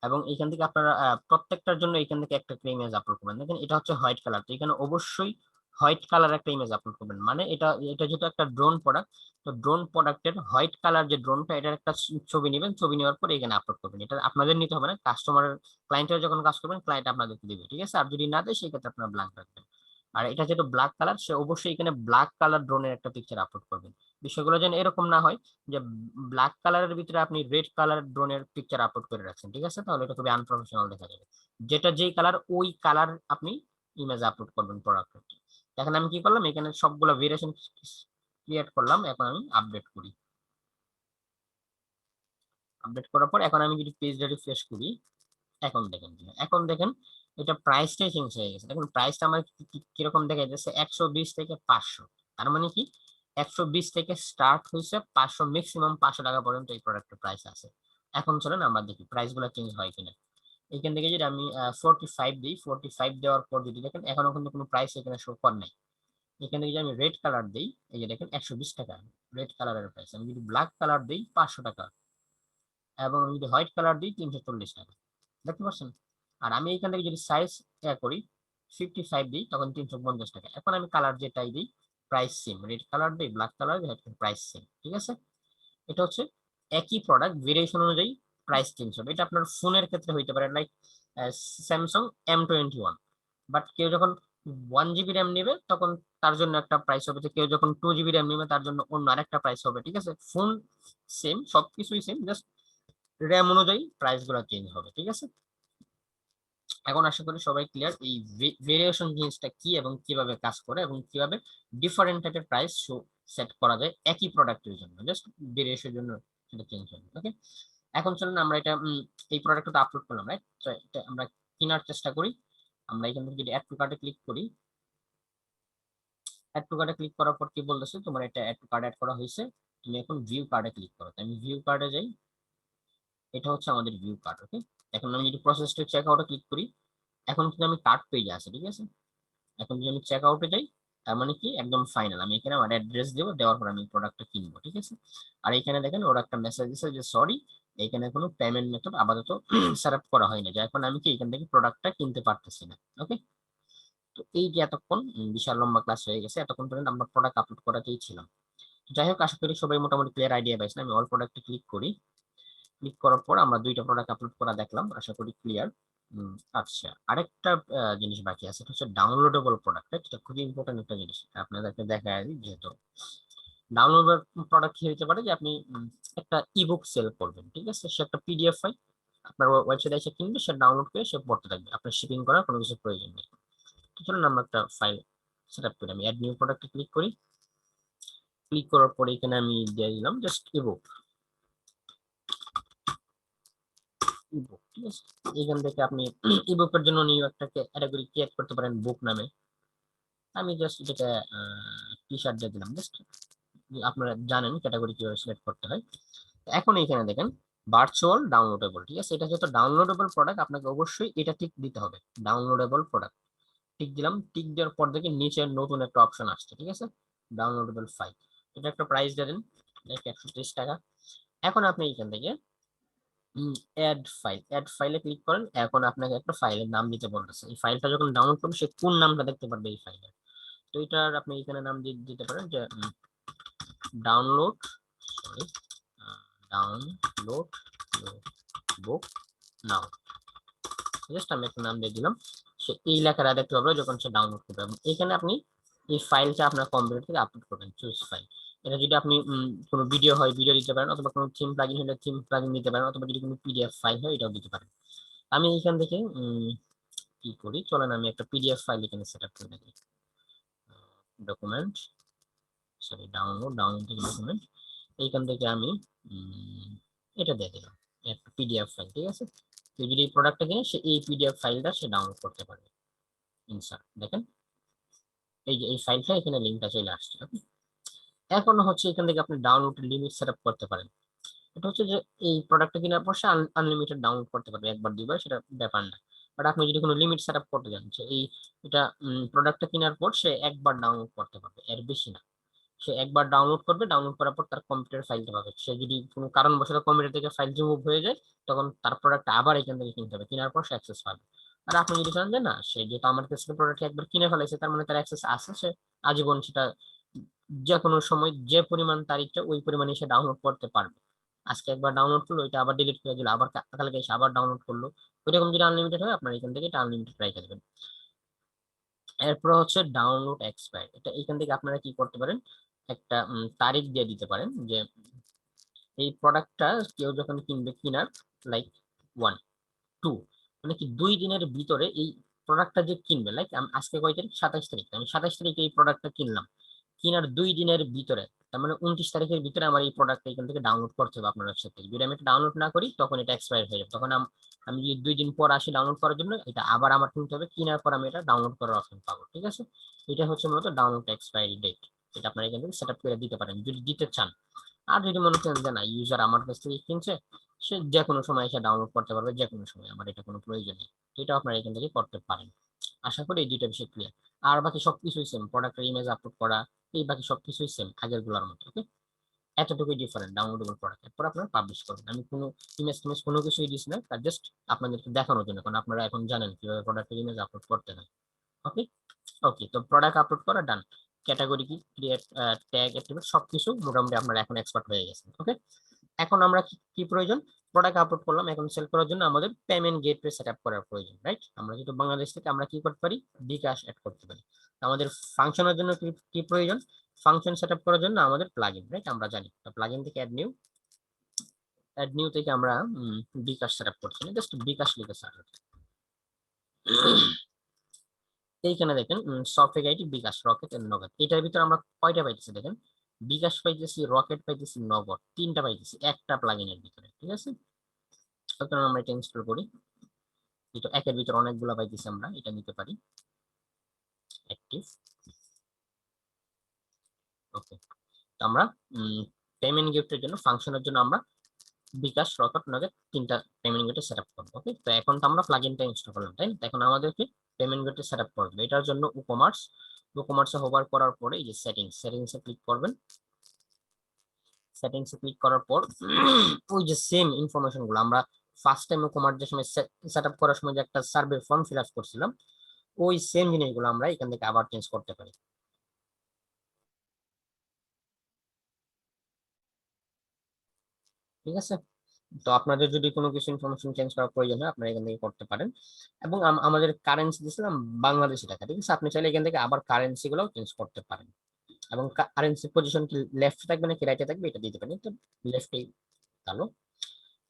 A: এবং এখান থেকে আপনারা প্রত্যেকটার জন্য এখান থেকে একটা ইমেজ আপলোড করবেন। দেখেন এটা হচ্ছে হোয়াইট কালার, তো এখানে অবশ্যই হোয়াইট কালার একটা ইমেজ আপলোড করবেন। মানে এটা এটা যেহেতু একটা ড্রোন প্রোডাক্ট, তো ড্রোন প্রোডাক্টের হোয়াইট কালার যে ড্রোনটা, এটার একটা ছবি নেবেন। ছবি নেওয়ার পর এখানে আপলোড করবেন। এটা আপনাদের নিতে হবে না, কাস্টমারের ক্লায়েন্টের যখন কাজ করবেন ক্লায়েন্ট আপনাদেরকে দিবে, ঠিক আছে? আর যদি না দেয় সেক্ষেত্রে আপনারা ব্ল্যাঙ্ক রাখবেন। আর এটা যেহেতু ব্ল্যাক কালার, সে অবশ্যই এখানে ব্ল্যাক কালার ড্রোনের একটা পিকচার আপলোড করবেন। বিষয়গুলো যেন এরকম না হয় যে ব্ল্যাক কালারের ভিতরে আপনি রেড কালার ড্রোনের পিকচার আপলোড করে রাখছেন, ঠিক আছে? তাহলে এটা খুবই আনপ্রফেশনাল দেখা যাবে। যেটা যেই কালার ওই কালার আপনি ইমেজ আপলোড করবেন প্রোডাক্টের। এখন আমি কি করলাম, এখানে সবগুলো ভেরিয়েশন ক্রিয়েট করলাম। এখন আমি আপডেট করি। আপডেট করার পর এখন আমি যদি পেজটা রিফ্রেশ করি, এখন দেখেন এটা প্রাইসটাই চেঞ্জ হয়ে গেছে। দেখুন প্রাইসটা আমার কিরকম দেখা যাচ্ছে, 120 থেকে 500। তার মানে কি, 120 থেকে স্টার্ট হয়েছে, 500 ম্যাক্সিমাম 500 টাকা পর্যন্ত এই প্রোডাক্টের প্রাইস আছে। এখন চলেন আমরা দেখি প্রাইস গুলো চেঞ্জ হয় কিনা। এখান থেকে যদি আমি 45 দিই, 45 দেওয়ার পর যদি দেখেন এখনো কিন্তু কোনো প্রাইস এখানে শো করে নাই। এখান থেকে যদি আমি রেড কালার দিই, এই যে দেখেন 120 টাকা রেড কালারের প্রাইস। আমি যদি ব্ল্যাক কালার দিই 500 টাকা, এবং আমি যদি হোয়াইট কালার দিই 340 টাকা। দেখতে পাচ্ছেন? আর আমি এখান থেকে যদি সাইজ করি 55 দিই, তখন 350 টাকা। এখন আমি কালার যেটাই দিই প্রাইস সেম, রেড কালার দিই, ব্ল্যাক কালার দিই, প্রাইস সেম, ঠিক আছে? এটা হচ্ছে একই প্রোডাক্ট, ভেরিয়েশন অনুযায়ী প্রাইস চেঞ্জ হবে। এটা আপনার ফোনের ক্ষেত্রে হইতে পারে, লাইক স্যামসাং M21। বাট কেউ যখন 1 GB র্যাম নেবে তখন তার জন্য একটা প্রাইস হবে, তো কেউ যখন 2 GB র্যাম নেবে তার জন্য অন্য আরেকটা প্রাইস হবে, ঠিক আছে? ফোন সেম, সবকিছুই সেম, জাস্ট র্যাম অনুযায়ী প্রাইস গুলো চেঞ্জ হবে, ঠিক আছে? এখন আশা করি সবাই ক্লিয়ার এই ভেরিয়েশন জিনিসটা কি এবং কিভাবে কাজ করে এবং কিভাবে ডিফারেন্ট টাইপের প্রাইস সেট করা যায় একই প্রোডাক্টের জন্য, জাস্ট ভেরিয়েশনের জন্য সেটা চেঞ্জ হবে, ওকে? এখন চলুন আমরা এটা এই প্রোডাক্টটা আপলোড করলাম, রাইট? তো এটা আমরা কেনার চেষ্টা করি। আমরা এখান থেকে যদি অ্যাড টু কার্টে ক্লিক করি, অ্যাড টু কার্টে ক্লিক করার পর কি বলতেছে, তোমার এটা অ্যাড টু কার্ট অ্যাড করা হয়েছে, তুমি এখন ভিউ কার্ডে ক্লিক করো। আমি ভিউ কার্ডে যাই, এটা হচ্ছে আমাদের ভিউ কার্ড, ওকে? এখন আমি যদি প্রসেস টু চেক আউটে ক্লিক করি, এখন কিন্তু আমি কার্ড পেজে আছি, ঠিক আছে? এখন যদি আমি চেক আউটে যাই, তার মানে কি একদম ফাইনাল। আমি এখানে আমার অ্যাড্রেস দেবো, দেওয়ার পর আমি প্রোডাক্টটা কিনবো, ঠিক আছে? আর এখানে দেখেন ওরা একটা মেসেজ দিচ্ছে যে সরি, এখানে কোনো পেমেন্ট মেথড আপাতত সেট আপ করা হয়নি, যে এখন আমি কি এখান থেকে প্রোডাক্টটা কিনতে পারতেছি না। ওকে, তো এই যে এতক্ষণ বিশাল লম্বা ক্লাস হয়ে গেছে, এতক্ষণ পর্যন্ত আমরা প্রোডাক্ট আপলোড করাতেই ছিলাম। যাই হোক, আশা করি সবাই মোটামুটি ক্লিয়ার আইডিয়া পাইছেন। আমি অল প্রোডাক্টে ক্লিক করি, ক্লিক করার পর আমরা দুইটা প্রোডাক্ট আপলোড করা দেখলাম, আশা করি ক্লিয়ার। আচ্ছা, আরেকটা জিনিস বাকি আছে, এটা হচ্ছে ডাউনলোডেবল প্রোডাক্ট। এটা খুবই ইম্পর্টেন্ট একটা জিনিস, আপনাদেরকে দেখায় দিই। যেহেতু ডাউনলোডেবল প্রোডাক্ট কি হতে পারে, যে আপনি একটা ইবুক সেল করবেন, ঠিক আছে, সে একটা পিডিএফ ফাইল আপনার ওয়েবসাইটে এসে কিনবে, সে ডাউনলোড করে সে পড়তে থাকবে, আপনার শিপিং করার কোনো কিছু প্রয়োজন নেই। তো চলুন আমরা একটা ফাইল সেট আপ করি। আমি অ্যাড নিউ প্রোডাক্টে ক্লিক করি, ক্লিক করার পরে এখানে আমি দিয়ে দিলাম জাস্ট ইবুক। ইবুক, ঠিক আছে। এখান থেকে আপনি ইবুকের জন্য নিউ একটা ক্যাটাগরি ক্রিয়েট করতে পারেন বুক নামে। আমি জাস্ট যেটা টি শার্ট দিয়ে দিলাম জাস্ট। আপনারা জানেন ক্যাটাগরি কিভাবে সিলেক্ট করতে হয়। এখন এখানে দেখেন ভার্চুয়াল ডাউনলোডেবল, ঠিক আছে। এটা যেহেতু ডাউনলোডেবল প্রোডাক্ট, আপনাকে অবশ্যই এটা টিক দিতে হবে, ডাউনলোডেবল প্রোডাক্ট। টিক দিলাম, টিক দেওয়ার পর দেখে নিচে নতুন একটা অপশন আসছে, ঠিক আছে, ডাউনলোডেবল ফাইল। এটা একটা প্রাইস দেন 130 টাকা। এখন আপনি এখান থেকে অ্যাড ফাইলে ক্লিক করেন। এখন আপনাকে একটা ফাইলের নাম দিতে বলতেছে। এই ফাইলটা যখন ডাউনলোড করবে, সে কোন নামটা দেখতে পারবে এই ফাইলের। তো এটার আপনি এখানে নাম দিতে পারেন যে ডাউনলোড, সরি, ডাউনলোড বুক নাও। জাস্ট আমি একটা নাম দিয়ে দিলাম, সে এই লেখাটা দেখতে পাবে যখন সে ডাউনলোড করবে। এবং এখানে আপনি এই ফাইলটা আপনার কম্পিউটার থেকে আপলোড করবেন, চুজ ফাইল। এটা যদি আপনি কোনো ভিডিও হয় ভিডিও দিতে পারেন, অথবা কোনো থিম প্লাগইন হলে থিম প্লাগইন দিতে পারেন, অথবা যদি কোনো পিডিএফ ফাইল হয় এটাও দিতে পারেন। আমি এখান থেকে কি করি, চলেন আমি একটা পিডিএফ ফাইল এখানে সেট আপ করে দেখি। ডকুমেন্ট, সরি, ডাউনলোড থেকে ডকুমেন্ট। এইখান থেকে আমি এটা দিয়ে দিলাম একটা পিডিএফ ফাইল, ঠিক আছে। তো যদি এই প্রোডাক্টটা কিনে, সে এই পিডিএফ ফাইলটা সে ডাউনলোড করতে পারবে। ইনসার্ট, দেখেন এই যে এই ফাইলটা এখানে লিঙ্কটা চলে আসছে। এখন হচ্ছে এখান থেকে আপনি ডাউনলোড লিমিট সেট আপ করতে পারেন। এটা হচ্ছে যে এই প্রোডাক্টটা কেনার পর সে আনলিমিটেড ডাউনলোড করতে পারবে, একবার দুইবার সেটা ব্যাপার না। বাট আপনি যদি কোনো লিমিট সেট আপ করতে চান, যে এই এটা প্রোডাক্টটা কেনার পর সে একবার ডাউনলোড করতে পারবে, এর বেশি না। সে একবার ডাউনলোড করবে, ডাউনলোড করার পর তার কম্পিউটার ফাইলটা পাবে। সে যদি কোনো কারণবশত কম্পিউটার থেকে ফাইল রিমুভ হয়ে যায়, তখন তার প্রোডাক্ট আবার এখান থেকে কিনতে হবে, কেনার পর সে অ্যাক্সেস পাবে। আর আপনি যদি চান যে না, সে যেহেতু আমার কাছে প্রোডাক্ট একবার কিনে ফেলেছে, তার মানে তার অ্যাক্সেস আছে, সে আজীবন সেটা যে কোনো সময় যে পরিমাণ তারিখটা ওই পরিমাণে সে ডাউনলোড করতে পারবে। আজকে একবার ডাউনলোড করলো, ওইটা আবার ডিলিট করে দিল, আবার কালকে এসে আবার ডাউনলোড করলো। ওইরকম যদি আনলিমিটেড হয়, আপনার এখান থেকে এটা আনলিমিটেড রেখে দেবেন। এরপর হচ্ছে ডাউনলোড এক্সপায়ার। এটা এখান থেকে আপনারা কি করতে পারেন, একটা তারিখ দিয়ে দিতে পারেন, যে এই প্রোডাক্টটা কেউ যখন কিনবে, কিনার লাইক 1, 2, মানে কি 2 দিনের ভিতরে এই প্রোডাক্টটা যে কিনবে, লাইক আজকে কয় তারিখ, 27 তারিখ, আমি 27 তারিখে এই প্রোডাক্টটা কিনলাম, কিনার 2 দিনের ভিতরে, তার মানে 29 তারিখের ভিতরে আমার এই প্রোডাক্টটা এখান থেকে ডাউনলোড করতে হবে আপনার ওয়েবসাইট থেকে। যদি আমি এটা ডাউনলোড না করি, তখন এটা এক্সপায়ার হয়ে যাবে। তখন আমি যদি 2 দিন পর আসি ডাউনলোড করার জন্য, এটা আবার আমার কিনতে হবে, কেনার পর আমি এটা ডাউনলোড করার অপশন পাবো, ঠিক আছে। এটা হচ্ছে মূলত ডাউনলোড এক্সপায়ারি ডেট। এটা আপনারা এখান থেকে সেট আপ করে দিতে পারেন যদি দিতে চান। আর যদি মনে করেন যে না, ইউজার আমার কাছ থেকে কিনছে, সে যে কোনো সময় এসে ডাউনলোড করতে পারবে, যে কোনো সময়, আমার এটা কোনো প্রয়োজন নেই, এটা আপনারা এখান থেকে করতে পারেন। আশা করি এই দুইটা বিষয় ক্লিয়ার। আর বাকি সবকিছুই সেম, প্রোডাক্টের ইমেজ আপলোড করা, এই বাকি সবকিছুই সেম আগের গুলোর মতো। ওকে, এতটুকুই ডিফারেন্ট ডাউনলোডেবল প্রোডাক্ট। এরপর আপনারা পাবলিশ করবেন। আমি কোনো ইমেজ টিমেজ কোনো কিছুই দিচ্ছি না, তার জাস্ট আপনাদেরকে দেখানোর জন্য, কারণ আপনারা এখন জানেন কিভাবে প্রোডাক্টের ইমেজ আপলোড করতে হয়। ওকে, ওকে, তো প্রোডাক্ট আপলোড করা ডান। ক্যাটাগরি কি, ক্রিয়েট, ট্যাগ, অ্যাট্রিবিউট সবকিছু মোটামুটি আপনারা এখন এক্সপার্ট হয়ে গেছেন। ওকে, এখন আমরা কি প্রয়োজন, প্রোডাক্ট আপলোড করলাম, এখন সেল করার জন্য আমাদের পেমেন্ট গেটওয়ে সেটআপ করার প্রয়োজন, রাইট। আমরা যেহেতু বাংলাদেশ থেকে, আমরা কি করতে পারি, বিকাশ অ্যাড করতে পারি। আমাদের ফাংশনের জন্য কি প্রয়োজন, ফাংশন সেটআপ করার জন্য আমাদের প্লাগইন, রাইট, আমরা জানি। তো প্লাগইন থেকে অ্যাড নিউ থেকে আমরা বিকাশ সেটআপ করছি, জাস্ট বিকাশ লিখে সার্চ। এইখানে দেখেন software ID bKash, Rocket and Nagad. এটার ভিতরে আমরা কয়টা পাইতেছি দেখেন, বিকাশ পাইতেছি, রকেট পাইতেছি, নগদ তিনটা পাইতেছি একটা প্লাগইনের ভিতরে, ঠিক আছে। সুতরাং আমরা এটা ইনস্টল করি। যেটা একের ভিতরে অনেকগুলো পাইতেছি, আমরা এটা নিতে পারি অ্যাক্টিভ। ওকে, তো আমরা পেমেন্ট গেটের জন্য, ফাংশনের জন্য আমরা বিকাশ, রকেট, নগদ তিনটা পেমেন্ট গেটে সেটআপ করব। ওকে, তো এখন তো আমরা প্লাগইনটা ইনস্টল করলাম, তাই না। এখন আমাদেরকে পেমেন্ট গেটে সেটআপ করতে হবে। এটার জন্য ই-কমার্সে হোভার করার পরে এই যে সেটিংসে ক্লিক করবেন। সেটিংস এ ক্লিক করার পর ওই যে সেম ইনফরমেশন গুলো আমরা ফার্স্ট টাইম কমার্স যে সময় সেট আপ করার সময় যে একটা সার্ভে ফর্ম ফিল আপ করছিলাম, ওই সেম জিনিসগুলো আমরা এখান থেকে আবার চেঞ্জ করতে পারি। ঠিক আছে, তো আপনাদের যদি কোনো কিছু ইনফরমেশন চেঞ্জ করার প্রয়োজন হয় আপনারা এখান থেকে করতে পারেন। এবং আমাদের কারেন্সি দিয়েছিলাম বাংলাদেশি টাকা, ঠিক আছে, আপনি চাইলে এখান থেকে আবার কারেন্সি গুলো চেঞ্জ করতে পারেন। এবং কারেন্সি পজিশন কি লেফট থাকবে নাকি রাইটে থাকবে এটা দিতে পারেন, তো লেফটেই ভালো।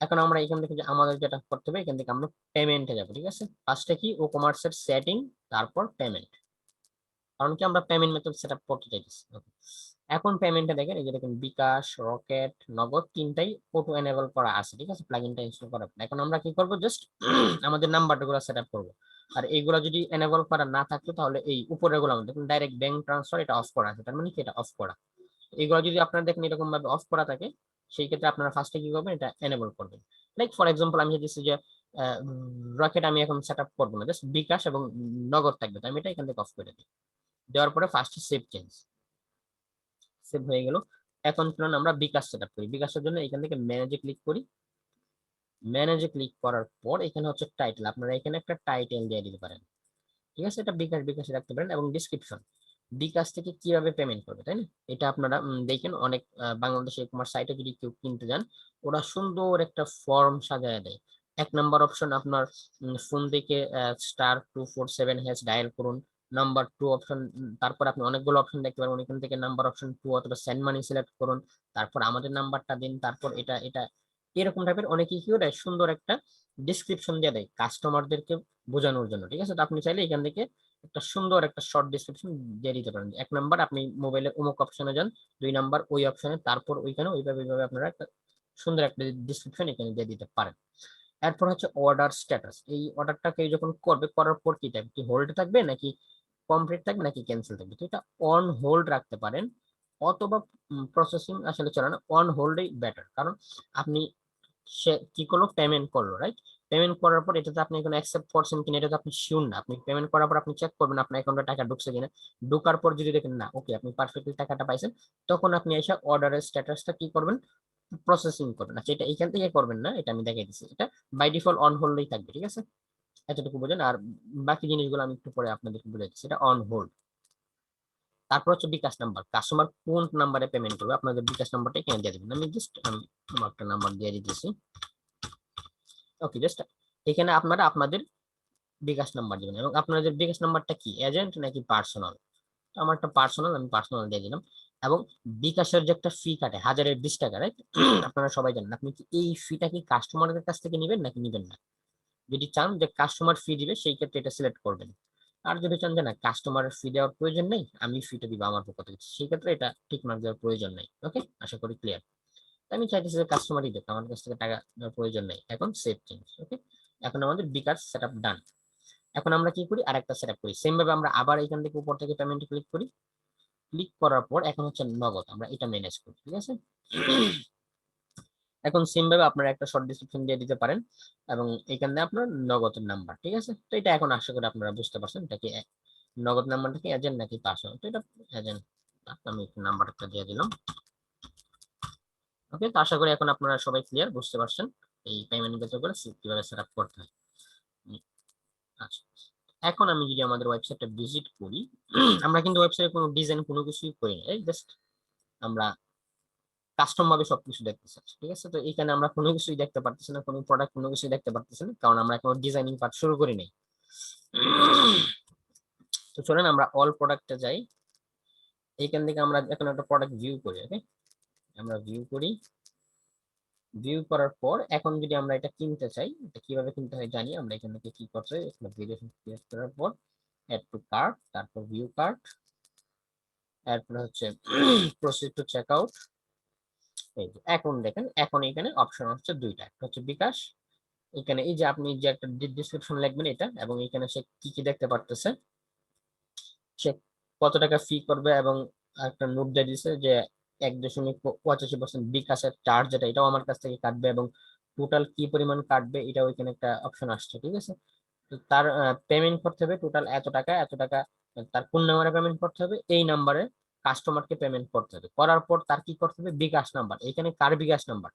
A: এখন আমরা এখান থেকে আমাদের যেটা করতে হবে, এখান থেকে আমরা পেমেন্টে যাবো। ঠিক আছে, ফার্স্টে কি ও কমার্সের সেটিং, তারপর পেমেন্ট, কারণ কি আমরা পেমেন্ট মেথড সেটআপ করতে চাইছি। এখন পেমেন্টে দেখেন, এই যে দেখেন বিকাশ, রকেট, নগদ তিনটাই অটো এনেবল করা আছে। ঠিক আছে, প্লাগইনটা ইনস্টল করা। এখন আমরা কি করব, জাস্ট আমাদের নাম্বারগুলো সেটআপ করব। আর এইগুলো যদি এনেবল করা না থাকতো তাহলে এই উপরের গুলো দেখুন ডাইরেক্ট ব্যাংক ট্রান্সফার, এটা অফ করা আছে, তার মানে কি এটা অফ করা। এগুলো যদি আপনারা দেখেন এরকম ভাবে অফ করা থাকে, সেই ক্ষেত্রে আপনারা ফার্স্টে কি করবেন, এটা এনেবল করবেন। লাইক ফর এক্সাম্পল আমি যদি যে রকেট আমি এখন সেটআপ করবো না, জাস্ট বিকাশ এবং নগদ থাকবে, তো আমি এটা এখান থেকে অফ করে দিই। দেওয়ার পরে ফার্স্টে সেভ চেঞ্জ, সেভ হয়ে গেল। এখন চলুন আমরা বিকাশ সেটআপ করি। বিকাশের জন্য এখান থেকে ম্যানেজে ক্লিক করি। ম্যানেজে ক্লিক করার পর এখানে হচ্ছে টাইটেল, আপনারা এখানে একটা টাইটেল দিয়ে দিতে পারেন। ঠিক আছে, এটা বিকাশ বিকাশে রাখতে পারেন। এবং ডিসক্রিপশন, বিকাশ থেকে কিভাবে পেমেন্ট করবে, তাই না, এটা আপনারা দেখেন অনেক বাংলাদেশে ই-কমার্স সাইটে যদি কেউ কিনতে যান, ওরা সুন্দর একটা ফর্ম সাজায় দেয়। 1 নম্বর অপশন আপনার ফোন থেকে *247# ডায়াল করুন। নাম্বার 2 অপশন, তারপর আপনি অনেকগুলো অপশন দেখতে পারবেন, এখান থেকে নাম্বার অপশন 2 অথবা সেন্ড মানি সিলেক্ট করুন, তারপর আমাদের নাম্বারটা দিন, তারপর এটা এটা এরকম টাইপের অনেকেই কি করে সুন্দর একটা ডিসক্রিপশন দিয়ে দেয় কাস্টমারদেরকে বোঝানোর জন্য। ঠিক আছে, তো আপনি চাইলে এখান থেকে একটা সুন্দর একটা শর্ট ডিসক্রিপশন দিয়ে দিতে পারেন। 1 নম্বর আপনি মোবাইলের অমুক অপশনে যান, 2 নম্বর ওই অপশনে, তারপর ওইখানে ওইভাবে ওইভাবে আপনারা একটা সুন্দর একটা ডিসক্রিপশন এখানে দিয়ে দিতে পারেন। এরপর হচ্ছে অর্ডার স্ট্যাটাস, এই অর্ডারটা কেউ যখন করবে, করার পর কি থাকবে, কি হোল্ড থাকবে নাকি কমপ্লিট থাকবে নাকি ক্যান্সেল থাকবে, তো এটা অন হোল্ড রাখতে পারেন। অথবা প্রসেসিং আসলে চলে না, অন হোল্ডই বেটার। কারণ আপনি সে কি করলো, পেমেন্ট করলো, রাইট, পেমেন্ট করার পর এটাতে আপনি এখন অ্যাকসেপ্ট করছেন কিনা এটা তো আপনি শিওর না। আপনি পেমেন্ট করার পর আপনি চেক করবেন আপনার অ্যাকাউন্টে টাকা ঢুকছে কিনা। ঢোকার পর যদি দেখেন না, ওকে, আপনি পারফেক্টলি টাকাটা পাইছেন, তখন আপনি এসে অর্ডারের স্ট্যাটাসটা কি করবেন, প্রসেসিং করবেন। আচ্ছা, এটা এখান থেকে করবেন না, এটা আমি দেখাই দিচ্ছি। এটা বাই ডিফল্ট অন হোল্ডই থাকবে। ঠিক আছে, এতটুকু বোঝেন। আর বাকি জিনিসগুলো আমি একটু পরে আপনাদেরকে বলে দিচ্ছি, এটা অন হোল্ড। তারপর হচ্ছে বিকাশ নাম্বার, কাস্টমার কোন নাম্বারে পেমেন্ট করবে আপনাদের বিকাশ নাম্বারটা এখানে দিয়ে দিবেন। আমি জাস্ট আমার একটা নাম্বার দিয়ে দিতেছি। ওকে, জাস্ট এখানে আপনারা আপনাদের বিকাশ নাম্বার দিবেন। এবং আপনাদের বিকাশ নাম্বারটা কি, এজেন্ট নাকি পার্সোনাল, আমার একটা পার্সোনাল, আমি পার্সোনাল দিয়ে দিলাম। এবং বিকাশের যে একটা ফি কাটে 1020 টাকা, রাইট, আপনারা সবাই জানেন। আপনি কি এই ফিটা কি কাস্টমারের কাছ থেকে নেবেন নাকি নেবেন না? যদি চান যে কাস্টমার ফি দিবে, সেই ক্ষেত্রে এটা সিলেক্ট করবেন। আর যদি চান যে না, কাস্টমারের ফি দেওয়ার প্রয়োজন নেই, আমি ফিটা দিব আমার পক্ষ থেকে, সেই ক্ষেত্রে এটা ঠিক মার্ক দেওয়ার প্রয়োজন নেই। ওকে, আশা করি ক্লিয়ার। আমি চাইতেছি যে কাস্টমারই দেবে, আমার কাছ থেকে টাকা দেওয়ার প্রয়োজন নেই। এখন সেভ চেঞ্জ। ওকে, এখন আমাদের বিকাশ সেটআপ ডান। এখন আমরা কি করি, আরেকটা সেটআপ করি সেম ভাবে। আমরা আবার এখান থেকে উপর থেকে পেমেন্ট ক্লিক করি। ক্লিক করার পর এখন হচ্ছে নগদ, আমরা এটা ম্যানেজ করি। ঠিক আছে, এখন সেম ভাবে আপনারা একটা শর্ট ডিসক্রিপশন দিয়ে দিতে পারেন। এবং এখানে আপনার নগদের নাম্বার। ঠিক আছে, তো এটা এখন আশা করি আপনারা বুঝতে পারছেন এটা কি নগদ নাম্বারটা কি এজেন্ট নাকি পার্সোনাল, তো এটা এজেন্ট। আমি নাম্বারটা দিয়ে দিলাম। ওকে, তো আশা করি এখন আপনারা সবাই ক্লিয়ার বুঝতে পারছেন এই পেমেন্ট মেথডগুলো কিভাবে সেটআপ করতে হয়। আচ্ছা, এখন আমি যদি আমাদের ওয়েবসাইটটা ভিজিট করি, আমরা কিন্তু ওয়েবসাইটে কোনো ডিজাইন কোনো কিছুই করি না, জাস্ট আমরা কাস্টম ভাবে সবকিছু দেখতেছি। ঠিক আছে, তো এখানে আমরা কোনো কিছুই দেখতে পারতেছি না, কোনো প্রোডাক্ট কোনো কিছুই দেখতে পারতেছি না, কারণ আমরা এখনো ডিজাইনিং পার্ট শুরু করি নাই। তো চলেন আমরা অল প্রোডাক্টে যাই। এইখান থেকে আমরা এখন একটা প্রোডাক্ট ভিউ করি। ওকে, আমরা ভিউ করি। ভিউ করার পর এখন যদি আমরা এটা কিনতে চাই, এটা কিভাবে কিনতে হয় জানি। আমরা এখান থেকে কি করতে হয়, এখানে ভেরিয়েশন ক্রিয়েট করার পর অ্যাড টু কার্ট, তারপর ভিউ কার্ট, এরপর হচ্ছে প্রসিড টু চেক আউট। এই যে এখন দেখেন, এখন এখানে অপশন হচ্ছে দুইটা, একটা হচ্ছে বিকাশ। এখানে এই যে আপনি যে একটা ডিসক্রিপশন লিখবেন এটা, এবং এখানে সে কি কি দেখতে পারতেছে, সে কত টাকা ফি করবে, এবং একটা নোট দিয়ে দিছে যে 1.85% বিকাশের চার্জ, যেটা এটাও আমার কাছ থেকে কাটবে, এবং টোটাল কি পরিমাণ কাটবে এটা ওইখানে একটা অপশন আসছে। ঠিক আছে, তো তার পেমেন্ট করতে হবে টোটাল এত টাকা এত টাকা, তার কোন নাম্বারে পেমেন্ট করতে হবে, এই নাম্বারে কাস্টমারকে পেমেন্ট করতে হবে, করার পর তার কি করতে হবে, বিকাশ নাম্বার, এখানে কার বিকাশ নাম্বার,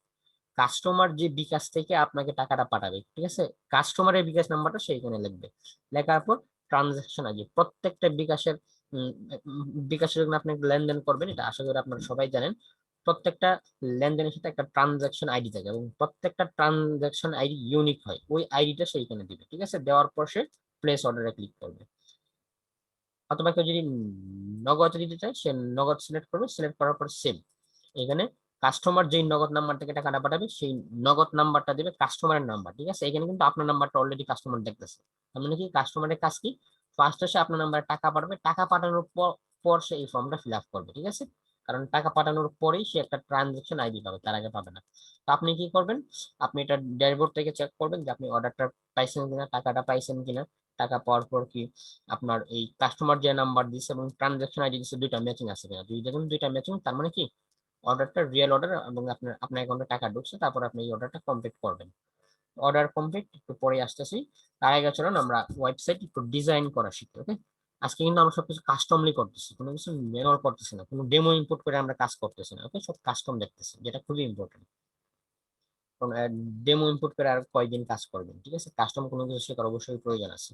A: কাস্টমার যে বিকাশ থেকে আপনাকে টাকাটা পাঠাবে, ঠিক আছে, কাস্টমারের বিকাশ নাম্বারটা সেইখানে লিখবে, লেখার পর ট্রানজাকশন আইডি, প্রত্যেকটা বিকাশের বিকাশের জন্য আপনি লেনদেন করবেন, এটা আশা করি আপনারা সবাই জানেন, প্রত্যেকটা লেনদেনের সাথে একটা ট্রানজাকশন আইডি থাকে এবং প্রত্যেকটা ট্রানজাকশন আইডি ইউনিক হয়, ওই আইডিটা সেইখানে দিবে, ঠিক আছে, দেওয়ার পর সে প্লেস অর্ডারে ক্লিক করবে। অথবা কেউ যদি নগদ দিতে চায় সে নগদ সিলেক্ট করবে, সিলেক্ট করার পর সেভ, এখানে কাস্টমার যেই নগদ নাম্বার থেকে টাকাটা পাঠাবে সেই নগদ নাম্বারটা দিবে কাস্টমারের নাম্বার, ঠিক আছে, এখানে কিন্তু আপনার নাম্বারটা অলরেডি কাস্টমার দেখতেছে, তার মানে কি কাস্টমারের কাজ কি, ফার্স্ট সে আপনার নাম্বারে টাকা পাঠাবে, টাকা পাঠানোর পর সে এই ফর্মটা ফিল আপ করবে, ঠিক আছে, কারণ টাকা পাঠানোর পরেই সে একটা ট্রানজাকশন আইডি পাবে, তার আগে পাবে না। তো আপনি কি করবেন, আপনি এটা ড্যাশবোর্ড থেকে চেক করবেন যে আপনি অর্ডারটা পাইছেন কিনা, টাকাটা পাইছেন কিনা, টাকা পাওয়ার পর কি আপনার এই কাস্টমার যে নাম্বার দিচ্ছে এবং ট্রানজাকশন আইডি দিচ্ছে দুইটা ম্যাচিং আছে কিনা, যদি দেখুন দুইটা ম্যাচিং, তার মানে কি অর্ডারটা রিয়েল অর্ডার এবং আপনার অ্যাকাউন্টে টাকা ঢুকছে, তারপর আপনি এই অর্ডারটা কমপ্লিট করবেন। অর্ডার কমপ্লিট একটু পরে আসতেছি, তার আগে চলুন আমরা ওয়েবসাইট একটু ডিজাইন করা শিখি, ওকে। আজকে কিন্তু আমরা সবকিছু কাস্টমলি করতেছি, কোনো কিছু ম্যানুয়াল করতেছি না, কোনো ডেমো ইনপুট করে আমরা কাজ করতেছি না, ওকে, সব কাস্টম দেখতেছি, যেটা খুবই ইম্পর্টেন্ট, কারণ ডেমো ইনপুট করে আর কয়দিন কাজ করবেন, ঠিক আছে, কাস্টম কোনো কিছু শেখার অবশ্যই প্রয়োজন আছে।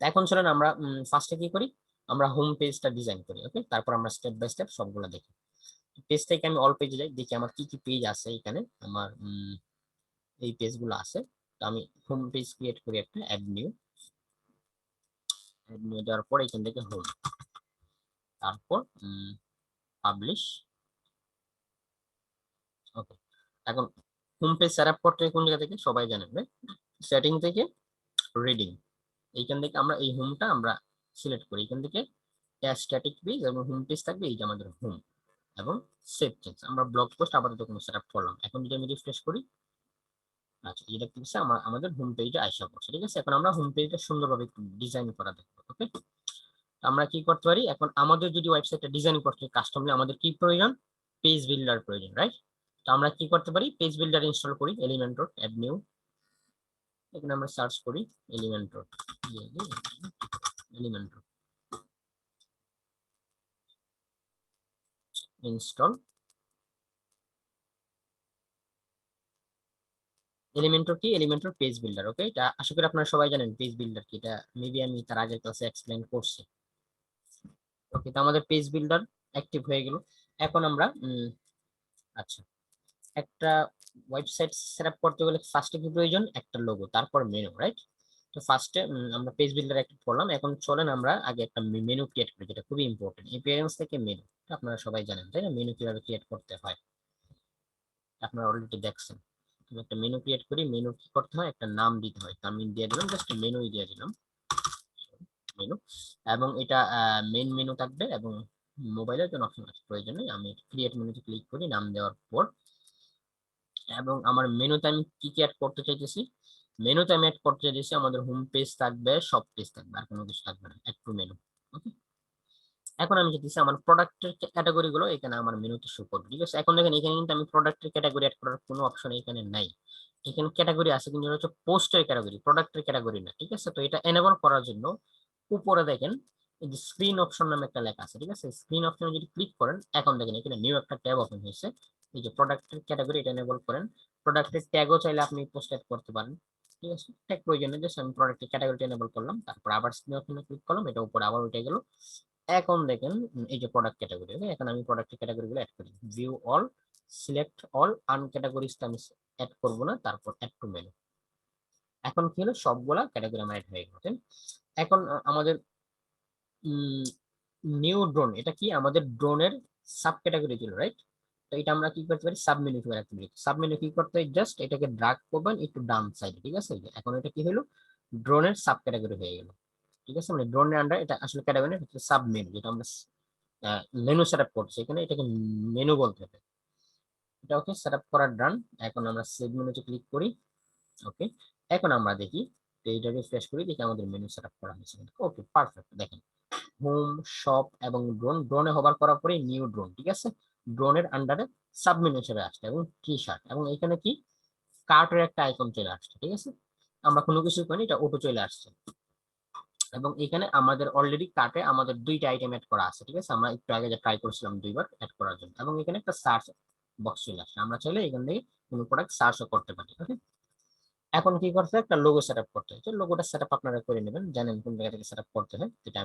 A: এখন চলেন আমরা ফার্স্টে কি করি, আমরা হোম পেজটা ডিজাইন করি, ওকে, তারপর আমরা স্টেপ বাই স্টেপ সবগুলো দেখি। পেজ থেকে আমি অল পেজে যাই, দেখি আমার কি কি পেজ আছে এখানে, আমার এই পেজগুলো আছে। তো আমি হোম পেজ ক্রিয়েট করি, একটা অ্যাড নিউ দেওয়ার পর এখান থেকে হোম, তারপর পাবলিশ, ওকে। এখন হোম পেজ সেটআপ করতে কোন জায়গা থেকে সবাই জানেন, সেটিং থেকে রিডিং, এইখান থেকে আমরা এই হোমটা আমরা সিলেক্ট করি, এখান থেকে স্ট্যাটিক পেজ এবং হোম পেজ থাকবে, এই যে আমাদের হোম এবং সেভ চেঞ্জ, আমরা ব্লগ পোস্ট আপাতত কোনো সেটআপ করলাম। এখন যদি আমি রিফ্রেশ করি, আচ্ছা এটা কি হচ্ছে, আমাদের হোম পেজে আইসা পড়ছে, ঠিক আছে। এখন আমরা হোম পেজটা সুন্দরভাবে একটু ডিজাইন করা দেখবো, ওকে। আমরা কি করতে পারি, এখন আমাদের যদি ওয়েবসাইটটা ডিজাইন করতে কাস্টমলি আমাদের কি প্রয়োজন, পেজ বিল্ডার প্রয়োজন, রাইট। তো আমরা কি করতে পারি, পেজ বিল্ডার ইনস্টল করি, এলিমেন্টর অ্যাড নিউ, এখানে আমরা সার্চ করি এলিমেন্টর, এলিমেন্টর ইনস্টল, এলিমেন্টর কি, এলিমেন্টর পেজ বিল্ডার, ওকে। এটা আশা করি আপনারা সবাই জানেন পেজ বিল্ডার কি, এটা মেবি আমি তার আগের ক্লাসে এক্সপ্লেইন করছি, ওকে। তো আমাদের পেজ বিল্ডার অ্যাক্টিভ হয়ে গেল। এখন আমরা আচ্ছা, একটা ওয়েবসাইট সেটআপ করতে গেলে ফার্স্টে কি প্রয়োজন, একটা লোগো, তারপর মেনু, রাইট। তো ফার্স্টে আমরা পেজ বিল্ডার অ্যাক্টিভ করলাম, এখন চলেন আমরা আগে একটা মেনু ক্রিয়েট করি, যেটা খুবই ইম্পর্টেন্ট, অ্যাপিয়ারেন্স থেকে মেনু, আপনারা সবাই জানেন তাই না, মেনু কিভাবে ক্রিয়েট করতে হয় আপনারা অলরেডি দেখছেন। একটা মেনু ক্রিয়েট করি, মেনু কি করতে হয়, একটা নাম দিতে হয়, আমি দিয়ে দিলাম জাস্ট মেনুই দিয়ে দিলাম, মেনু, এবং এটা মেইন মেনু থাকবে এবং মোবাইলের জন্য অপশন আছে, প্রয়োজন নেই, আমি ক্রিয়েট মেনুতে ক্লিক করি নাম দেওয়ার পর, এবং আমার মেনুতে আমি কি কি অ্যাড করতে চাইতেছি, মেনুতে আমি অ্যাড করতে চাইতেছি আমাদের হোম পেজ থাকবে, সব পেজ থাকবে, আর কোনো কিছু থাকবে না, অ্যাড টু মেনু, ওকে। এখন আমি চাইতেছি আমার প্রোডাক্টের ক্যাটাগরি গুলো এখানে আমার মেনুতে শো করবে, ঠিক আছে। এখন দেখেন এখানে কিন্তু আমি প্রোডাক্টের ক্যাটাগরি অ্যাড করার কোনো অপশন এখানে নাই, এখানে ক্যাটাগরি আছে কিন্তু হচ্ছে পোস্টের ক্যাটাগরি, প্রোডাক্টের ক্যাটাগরি না, ঠিক আছে। তো এটা এনেবল করার জন্য উপরে দেখেন এই যে স্ক্রিন অপশন নামে একটা লেখা আছে, ঠিক আছে, স্ক্রিন অপশনে যদি ক্লিক করেন এখন দেখেন এখানে নিউ একটা ট্যাব ওপেন হয়েছে, এই যে প্রোডাক্টের ক্যাটাগরি, এটা এনেবল করেন, প্রোডাক্টের ট্যাগও চাইলে আপনি পোস্ট অ্যাড করতে পারেন, ঠিক আছে, ট্যাগ প্রয়োজন নেই, জাস্ট আমি প্রোডাক্টের ক্যাটাগরিটা এনেবল করলাম, তারপর আবার স্ক্রিন অপশনে ক্লিক করলাম, এটা উপরে আবার উঠে গেল। এখন দেখেন এই যে প্রোডাক্ট ক্যাটাগরি, এখন আমি প্রোডাক্টের ক্যাটাগরি গুলো অ্যাড করি, ভিউ অল, সিলেক্ট অল, আনক্যাটাগরিজ আমি অ্যাড করবো না, তারপর অ্যাড টু মেনু, এখন কি হলো সবগুলা ক্যাটাগরি আমার অ্যাড হয়ে গেল। এখন আমাদের নিউ ড্রোন, এটা কি আমাদের ড্রোনের সাব ক্যাটাগরি ছিল, রাইট। তো এটা আমরা কি করতে পারি, সাব মেনু করে রাখতে পারি, সাব মেনু কি করতে হয়, জাস্ট এটাকে ড্রাগ করবেন একটু ডান সাইডে, ঠিক আছে, এখন এটা কি হলো ড্রোনের সাব ক্যাটাগরি হয়ে গেল, ঠিক আছে, মানে ড্রোনের আন্ডার এটা আসলে ক্যাটাগরি হচ্ছে সাব মেনু, যেটা আমরা মেনু সেটআপ করছি এখানে, এটাকে মেনু বলতে হবে, এটা ওকে, সেটআপ করা ডান। এখন আমরা সেভ মেনুতে ক্লিক করি, ওকে। এখন আমরা দেখি, এইটা রিফ্রেশ করি, দেখি আমাদের মেনু সেটআপ করা হয়েছে, ওকে পারফেক্ট। দেখেন হোম, শপ এবং ড্রোন, ড্রোনে হোভার করার পরে নিউ ড্রোন, ঠিক আছে, ড্রোনের আন্ডারে সাবমেনু হিসেবে আসছে এবং টি শার্ট, এবং এখানে কি কার্টের একটা আইকন চলে আসছে, ঠিক আছে, আমরা কোনো কিছু করিনি, এটা অটো চলে আসছে। এবং এখানে আমাদের অলরেডি কার্টে আমাদের দুইটা আইটেম অ্যাড করা আছে, ঠিক আছে। আমরা একটু আগে যে ট্রাই করেছিলাম দুইবার অ্যাড করার জন্য, এবং এখানে একটা সার্চ বক্স চলে আসছে, আমরা চাইলে এখান থেকে কোনো প্রোডাক্ট সার্চও করতে পারি। ওকে, এখন কি করতে হয়, একটা লোগো সেটআপ করতে হয়। লোগোটা সেটআপ আপনারা করে নেবেন, জানেন কোন জায়গা থেকে সেটআপ করতে হয়, যেটা